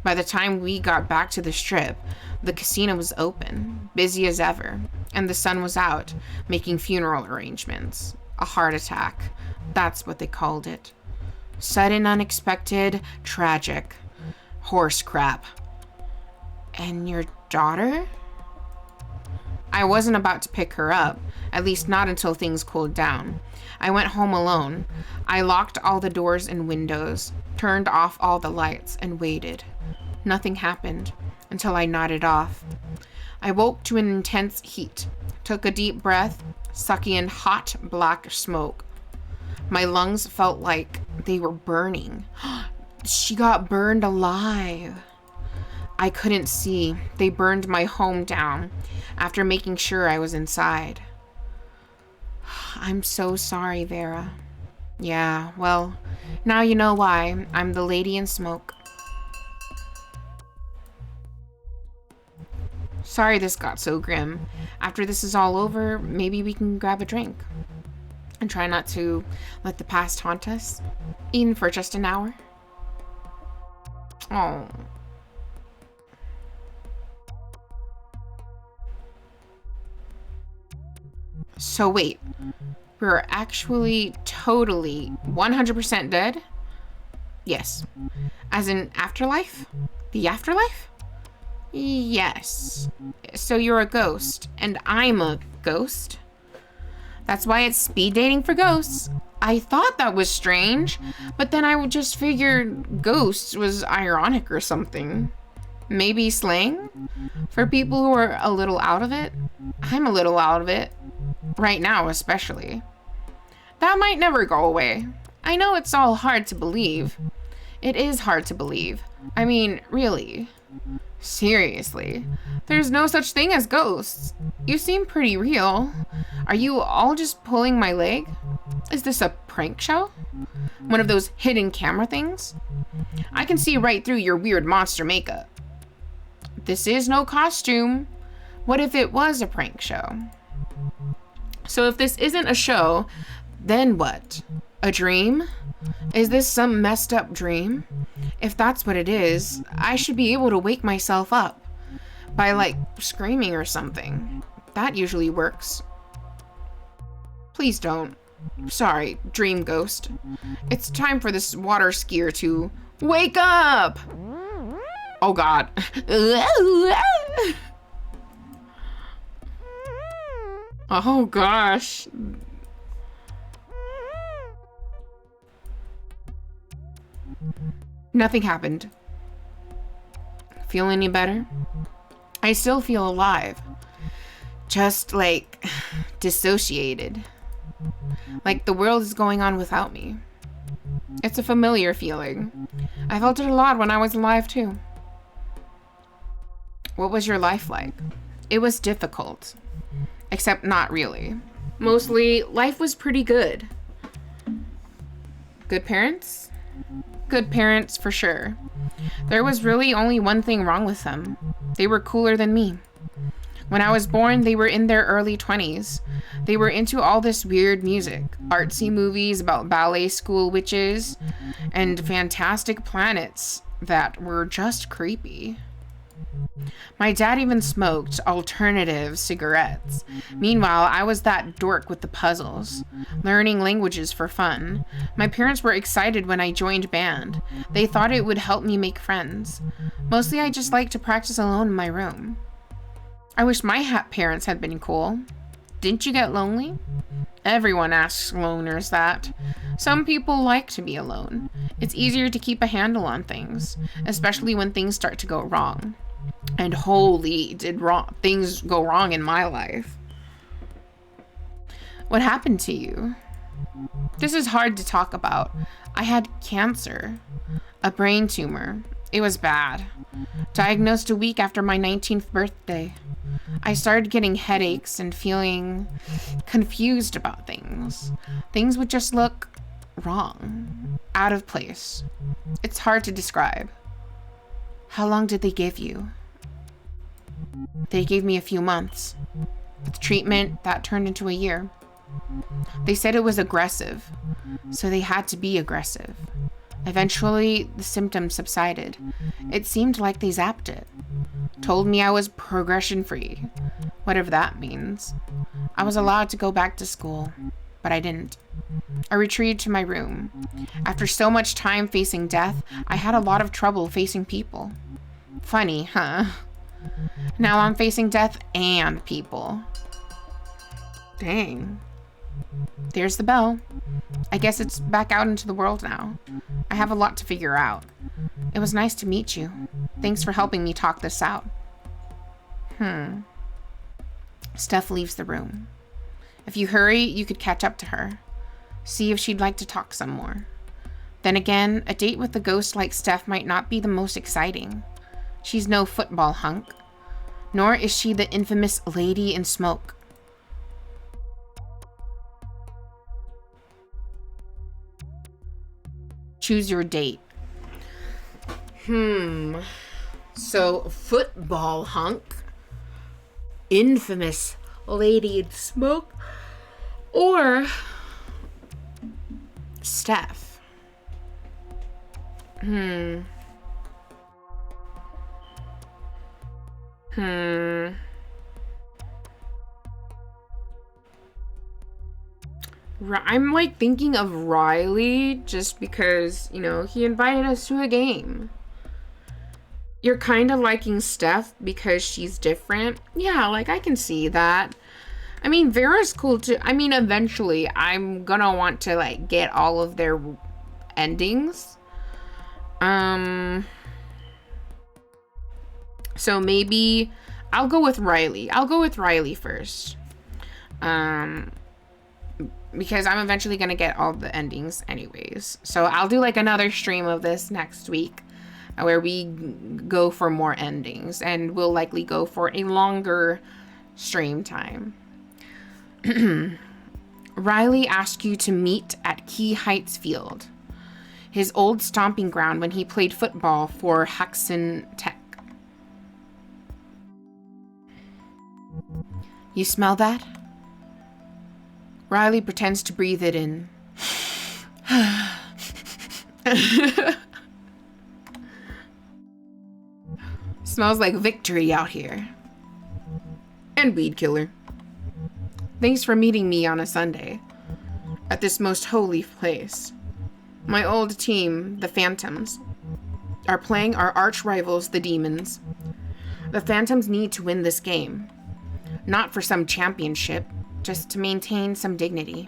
By the time we got back to the strip, the casino was open, busy as ever, and the son was out, making funeral arrangements. A heart attack. That's what they called it. Sudden, unexpected, tragic. Horse crap. And your daughter? I wasn't about to pick her up, at least not until things cooled down. I went home alone. I locked all the doors and windows, turned off all the lights, and waited. Nothing happened until I nodded off. I woke to an intense heat, took a deep breath, sucking in hot black smoke. My lungs felt like they were burning. She got burned alive. I couldn't see. They burned my home down after making sure I was inside. I'm so sorry, Vera. Yeah, well, now you know why I'm the lady in smoke. Sorry this got so grim. After this is all over, maybe we can grab a drink. And try not to let the past haunt us. Even for just an hour. Oh. So wait. We're actually totally 100% dead? Yes. As in afterlife? The afterlife? Yes. So you're a ghost, and I'm a ghost? That's why it's speed dating for ghosts. I thought that was strange, but then I just figured ghosts was ironic or something. Maybe slang? For people who are a little out of it? I'm a little out of it. Right now, especially. That might never go away. I know it's all hard to believe. It is hard to believe. I mean, really. Seriously. There's no such thing as ghosts. You seem pretty real. Are you all just pulling my leg? Is this a prank show? One of those hidden camera things? I can see right through your weird monster makeup. This is no costume. What if it was a prank show? So if this isn't a show, then what? A dream? Is this some messed up dream? If that's what it is, I should be able to wake myself up by like screaming or something. That usually works. Please don't. Sorry, dream ghost. It's time for this water skier to wake up! Oh god. Oh gosh. Nothing happened. Feel any better? I still feel alive. Just like dissociated. Like the world is going on without me. It's a familiar feeling. I felt it a lot when I was alive too. What was your life like? It was difficult. Except not really. Mostly, life was pretty good. Good parents? Good parents, for sure. There was really only one thing wrong with them. They were cooler than me. When I was born, they were in their early 20s. They were into all this weird music, artsy movies about ballet school witches, and fantastic planets that were just creepy. My dad even smoked alternative cigarettes. Meanwhile, I was that dork with the puzzles, learning languages for fun. My parents were excited when I joined band. They thought it would help me make friends. Mostly I just liked to practice alone in my room. I wish my parents had been cool. Didn't you get lonely? Everyone asks loners that. Some people like to be alone. It's easier to keep a handle on things, especially when things start to go wrong. And holy, did things go wrong in my life. What happened to you? This is hard to talk about. I had cancer, a brain tumor. It was bad. Diagnosed a week after my 19th birthday. I started getting headaches and feeling confused about things. Things would just look wrong, out of place. It's hard to describe. How long did they give you? They gave me a few months. With treatment, that turned into a year. They said it was aggressive, so they had to be aggressive. Eventually, the symptoms subsided. It seemed like they zapped it. Told me I was progression-free, whatever that means. I was allowed to go back to school, but I didn't. I retreated to my room. After so much time facing death, I had a lot of trouble facing people. Funny, huh? Now I'm facing death and people. Dang. There's the bell. I guess it's back out into the world now. I have a lot to figure out. It was nice to meet you. Thanks for helping me talk this out. Steph leaves the room. If you hurry, you could catch up to her. See if she'd like to talk some more. Then again, a date with a ghost like Steph might not be the most exciting. She's no football hunk. Nor is she the infamous lady in smoke. Choose your date. So, football hunk. infamous Lady in Smoke, or Steph. I'm like thinking of Riley just because, you know, he invited us to a game. You're kind of liking Steph because she's different. Yeah, like I can see that. I mean, Vera's cool too. I mean, eventually I'm gonna want to like get all of their endings. So maybe I'll go with Riley. I'll go with Riley first. Because I'm eventually gonna get all the endings anyways. So I'll do like another stream of this next week where we go for more endings, and we'll likely go for a longer stream time. Riley asked you to meet at Key Heights Field, his old stomping ground when he played football for Haxon Tech. You smell that? Riley pretends to breathe it in. Smells like victory out here. And weed killer. Thanks for meeting me on a Sunday at this most holy place. My old team, the Phantoms, are playing our arch rivals, the Demons. The Phantoms need to win this game. Not for some championship, just to maintain some dignity.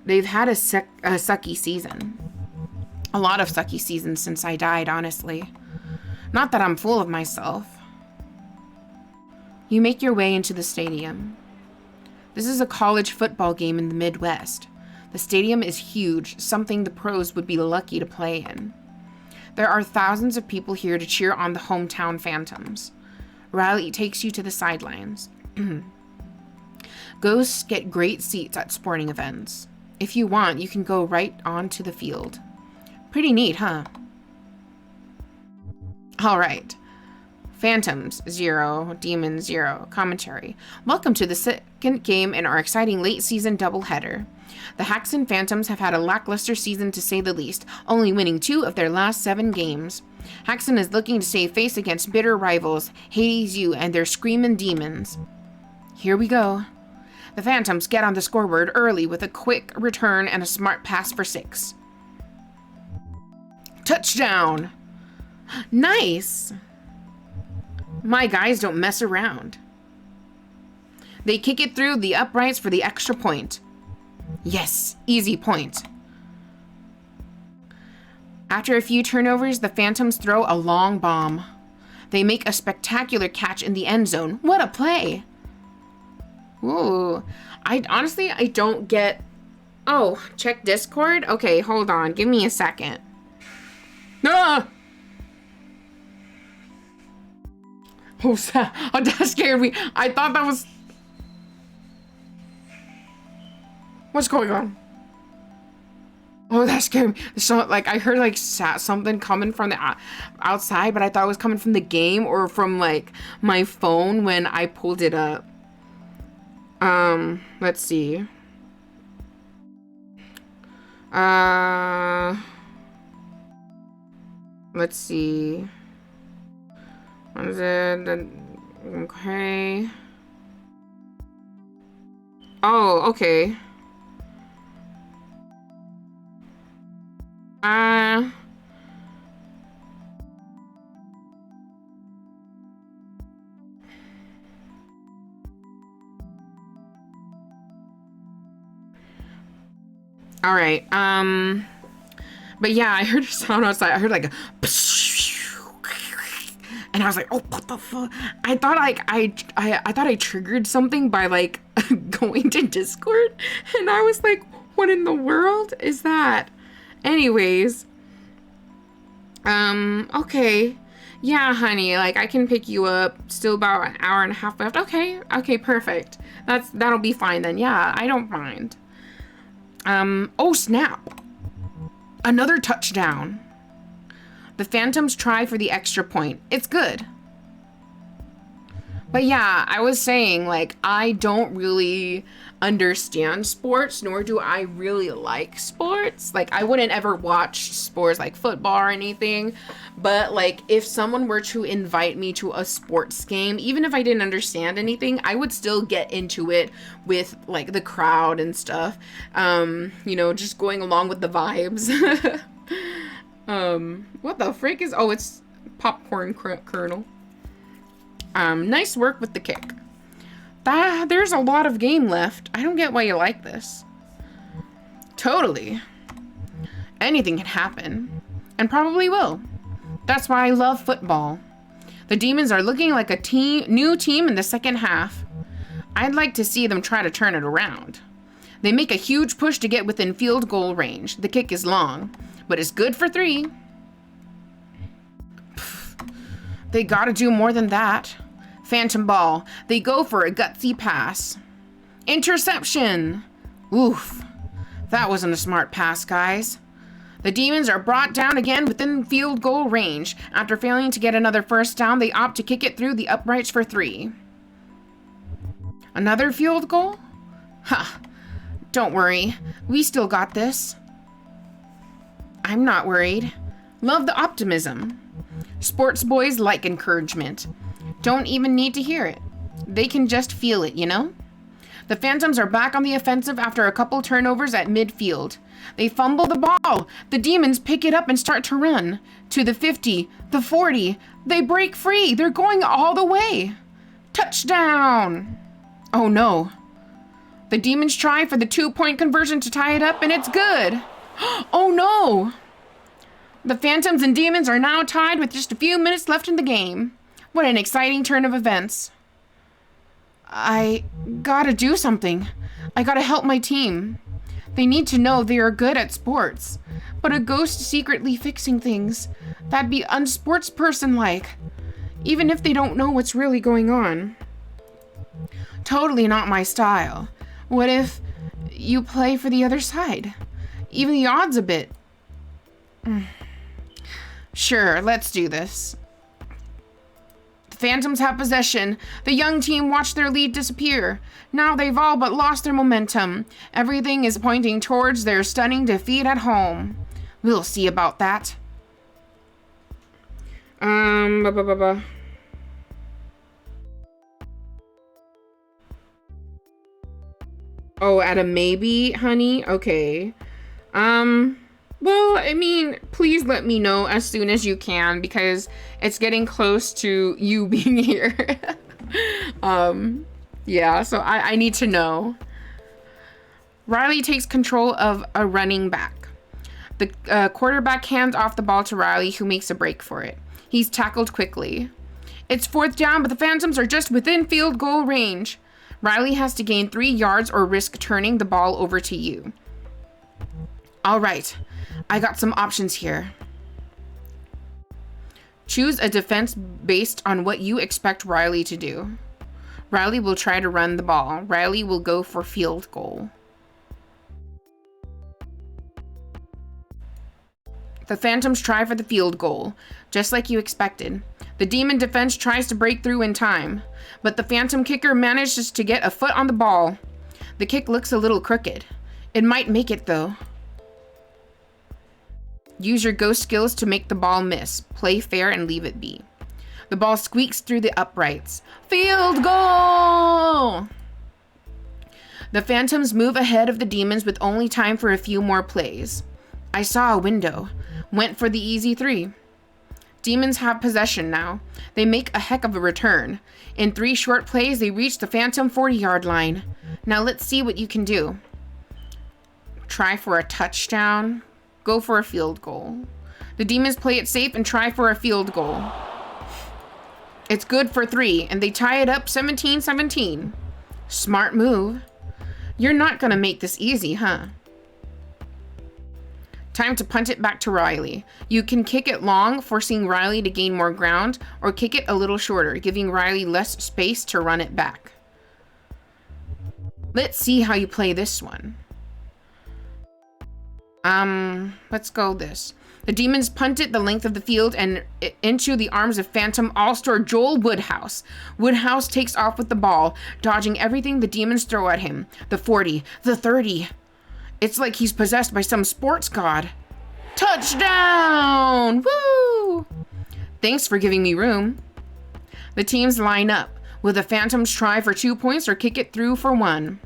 They've had a sucky season. A lot of sucky seasons since I died, honestly. Not that I'm full of myself. You make your way into the stadium. This is a college football game in the Midwest. The stadium is huge, something the pros would be lucky to play in. There are thousands of people here to cheer on the hometown Phantoms. Riley takes you to the sidelines. Ghosts get great seats at sporting events. If you want, you can go right onto the field. Pretty neat, huh? All right. Phantoms 0, Demons 0. Commentary. Welcome to the second game in our exciting late season doubleheader. The Haxon Phantoms have had a lackluster season to say the least, only winning 2 of their last 7 games. Haxon is looking to save face against bitter rivals, Hades U and their Screamin' Demons. Here we go. The Phantoms get on the scoreboard early with a quick return and a smart pass for 6. Touchdown! Nice! My guys don't mess around. They kick it through the uprights for the extra point. Yes, easy point. After a few turnovers, the Phantoms throw a long bomb. They make a spectacular catch in the end zone. What a play! Ooh, I don't get... Oh, check Discord? Okay, hold on. Give me a second. Ah! Oh, that scared me. I thought that was... What's going on? Oh, that scared me. So, like, I heard, like, something coming from the outside, but I thought it was coming from the game or from, like, my phone when I pulled it up. Let's see. Let's see. What is it? Okay. Oh, okay. All right. But yeah, I heard a sound outside. I heard like a, and I was like, oh, what the fuck? I thought like I thought I triggered something by like going to Discord, and I was like, what in the world is that? Anyways, okay. Yeah, honey, like I can pick you up. Still about an hour and a half left. Okay, perfect. That'll be fine then. Yeah, I don't mind. Oh snap. Another touchdown. The Phantoms try for the extra point. It's good. But yeah, I was saying, like, I don't really understand sports, nor do I really like sports. Like, I wouldn't ever watch sports like football or anything. But, like, if someone were to invite me to a sports game, even if I didn't understand anything, I would still get into it with, like, the crowd and stuff. You know, just going along with the vibes. What the frick is... Oh, it's popcorn kernel. Nice work with the kick. There's a lot of game left. I don't get why you like this. Totally. Anything can happen. And probably will. That's why I love football. The Demons are looking like a new team in the second half. I'd like to see them try to turn it around. They make a huge push to get within field goal range. The kick is long, but it's good for 3. They gotta do more than that. Phantom ball. They go for a gutsy pass. Interception. Oof. That wasn't a smart pass, guys. The Demons are brought down again within field goal range. After failing to get another first down, they opt to kick it through the uprights for 3. Another field goal? Ha. Don't worry. We still got this. I'm not worried. Love the optimism. Sports boys like encouragement. Don't even need to hear it. They can just feel it, you know? The Phantoms are back on the offensive after a couple turnovers at midfield. They fumble the ball. The Demons pick it up and start to run. To the 50, the 40. They break free. They're going all the way. Touchdown! Oh no. The Demons try for the 2-point conversion to tie it up, and it's good. Oh no! The Phantoms and Demons are now tied with just a few minutes left in the game. What an exciting turn of events. I gotta do something. I gotta help my team. They need to know they are good at sports. But a ghost secretly fixing things, that'd be unsportsperson-like. Even if they don't know what's really going on. Totally not my style. What if you play for the other side? Even the odds a bit. Sure, let's do this. The Phantoms have possession. The young team watch their lead disappear. Now they've all but lost their momentum. Everything is pointing towards their stunning defeat at home. We'll see about that. Oh, at a maybe, honey? Okay. Well, I mean, please let me know as soon as you can because it's getting close to you being here. Yeah, so I need to know. Riley takes control of a running back. The quarterback hands off the ball to Riley, who makes a break for it. He's tackled quickly. It's 4th down, but the Phantoms are just within field goal range. Riley has to gain 3 yards or risk turning the ball over to you. All right, I got some options here. Choose a defense based on what you expect Riley to do. Riley will try to run the ball. Riley will go for field goal. The Phantoms try for the field goal, just like you expected. The Demon defense tries to break through in time, but the Phantom kicker manages to get a foot on the ball. The kick looks a little crooked. It might make it, though. Use your ghost skills to make the ball miss. Play fair and leave it be. The ball squeaks through the uprights. Field goal! The Phantoms move ahead of the Demons with only time for a few more plays. I saw a window. Went for the easy 3. Demons have possession now. They make a heck of a return. In 3 short plays, they reach the Phantom 40-yard line. Now let's see what you can do. Try for a touchdown. Go for a field goal. The Demons play it safe and try for a field goal. It's good for 3, and they tie it up 17-17. Smart move. You're not gonna make this easy, huh? Time to punt it back to Riley. You can kick it long, forcing Riley to gain more ground, or kick it a little shorter, giving Riley less space to run it back. Let's see how you play this one. Let's go this. The demons punt it the length of the field and into the arms of Phantom All-Star Joel Woodhouse. Woodhouse takes off with the ball, dodging everything the demons throw at him. The 40, the 30. It's like he's possessed by some sports god. Touchdown! Woo! Thanks for giving me room. The teams line up. Will the Phantoms try for 2 points or kick it through for 1?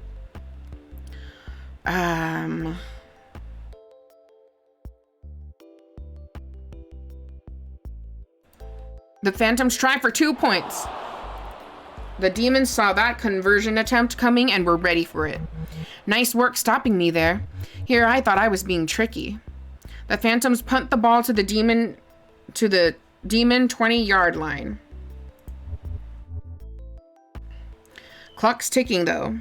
The Phantoms try for 2 points. The demons saw that conversion attempt coming and were ready for it. Nice work stopping me there. Here, I thought I was being tricky. The Phantoms punt the ball to the demon 20-yard line. Clock's ticking though.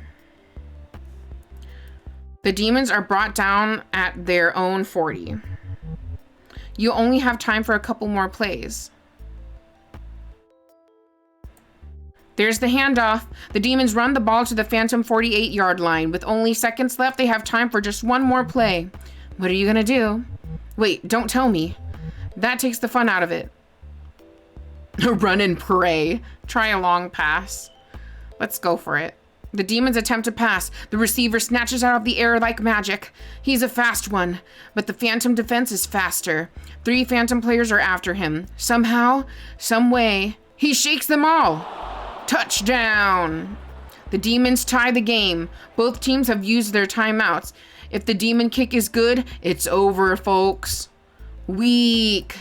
The demons are brought down at their own 40. You only have time for a couple more plays. There's the handoff. The demons run the ball to the Phantom 48-yard line. With only seconds left, they have time for just one more play. What are you gonna do? Wait, don't tell me. That takes the fun out of it. Run and pray. Try a long pass. Let's go for it. The demons attempt to pass. The receiver snatches out of the air like magic. He's a fast one, but the Phantom defense is faster. 3 Phantom players are after him. Somehow, some way, he shakes them all. Touchdown! The demons tie the game. Both teams have used their timeouts. If the demon kick is good, it's over, folks. Weak.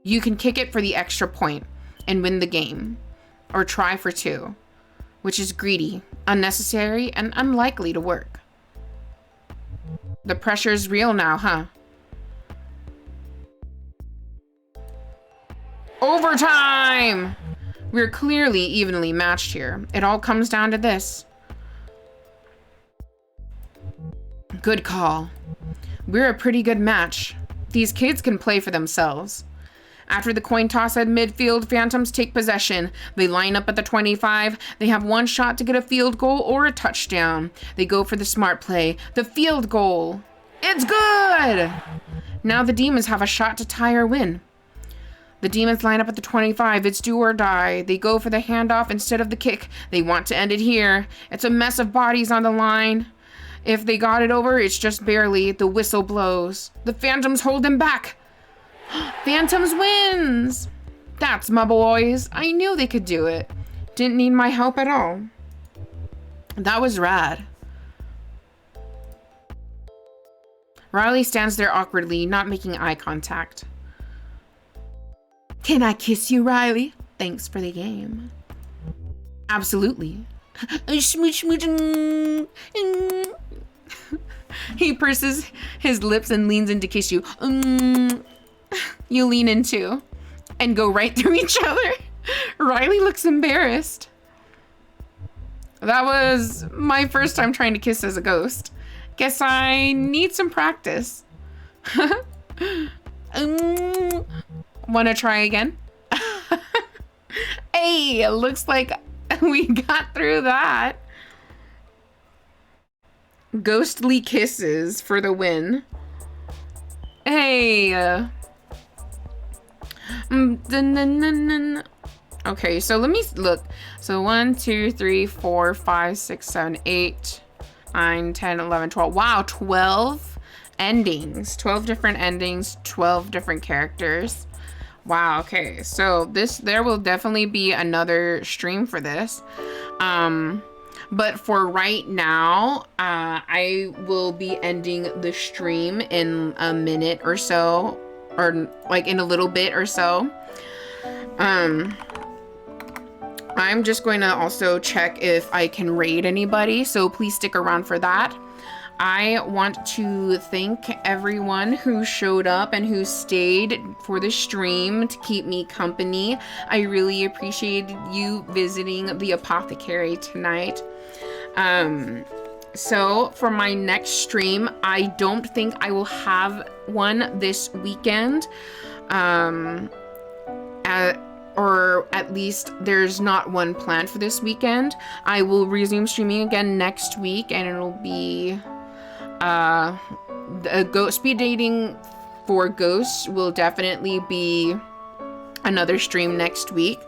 You can kick it for the extra point and win the game. Or try for 2, which is greedy, unnecessary, and unlikely to work. The pressure's real now, huh? Overtime! We're clearly evenly matched here. It all comes down to this. Good call. We're a pretty good match. These kids can play for themselves. After the coin toss at midfield, Phantoms take possession. They line up at the 25. They have one shot to get a field goal or a touchdown. They go for the smart play, the field goal. It's good! Now the demons have a shot to tie or win. The demons line up at the 25. It's do or die. They go for the handoff instead of the kick. They want to end it here. It's a mess of bodies on the line. If they got it over, it's just barely. The whistle blows. The Phantoms hold them back. Phantoms wins! That's my boys. I knew they could do it. Didn't need my help at all. That was rad. Riley stands there awkwardly, not making eye contact. Can I kiss you, Riley? Thanks for the game. Absolutely. He purses his lips and leans in to kiss you. You lean in too and go right through each other. Riley looks embarrassed. That was my first time trying to kiss as a ghost. Guess I need some practice. Wanna try again? Hey, it looks like we got through that. Ghostly kisses for the win. Hey. Okay, so let me look. So 1, 2, 3, 4, 5, 6, 7, 8, 9, 10, 11, 12. Wow, 12 endings. 12 different endings, 12 different characters. Wow, okay. So there will definitely be another stream for this. But for right now, I will be ending the stream in a minute or so, or like in a little bit or so. I'm just going to also check if I can raid anybody, so please stick around for that. I want to thank everyone who showed up and who stayed for the stream to keep me company. I really appreciated you visiting the apothecary tonight. So for my next stream, I don't think I will have one this weekend. Or at least there's not one planned for this weekend. I will resume streaming again next week, and it'll be Speed dating for ghosts will definitely be another stream next week,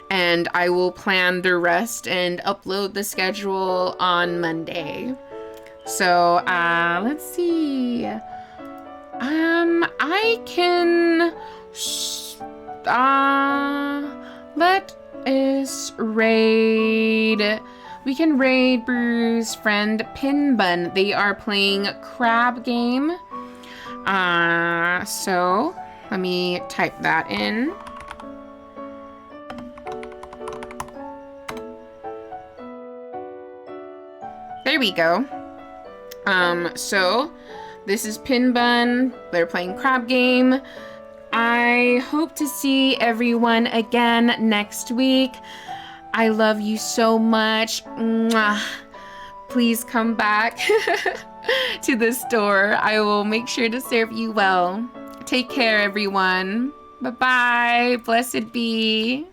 and I will plan the rest and upload the schedule on Monday. So let's see. I can let us raid. We can raid Brew's friend Pinbun. They are playing crab game. So let me type that in. There we go. So this is Pinbun. They're playing crab game. I hope to see everyone again next week. I love you so much. Mwah. Please come back to the store. I will make sure to serve you well. Take care, everyone. Bye-bye. Blessed be.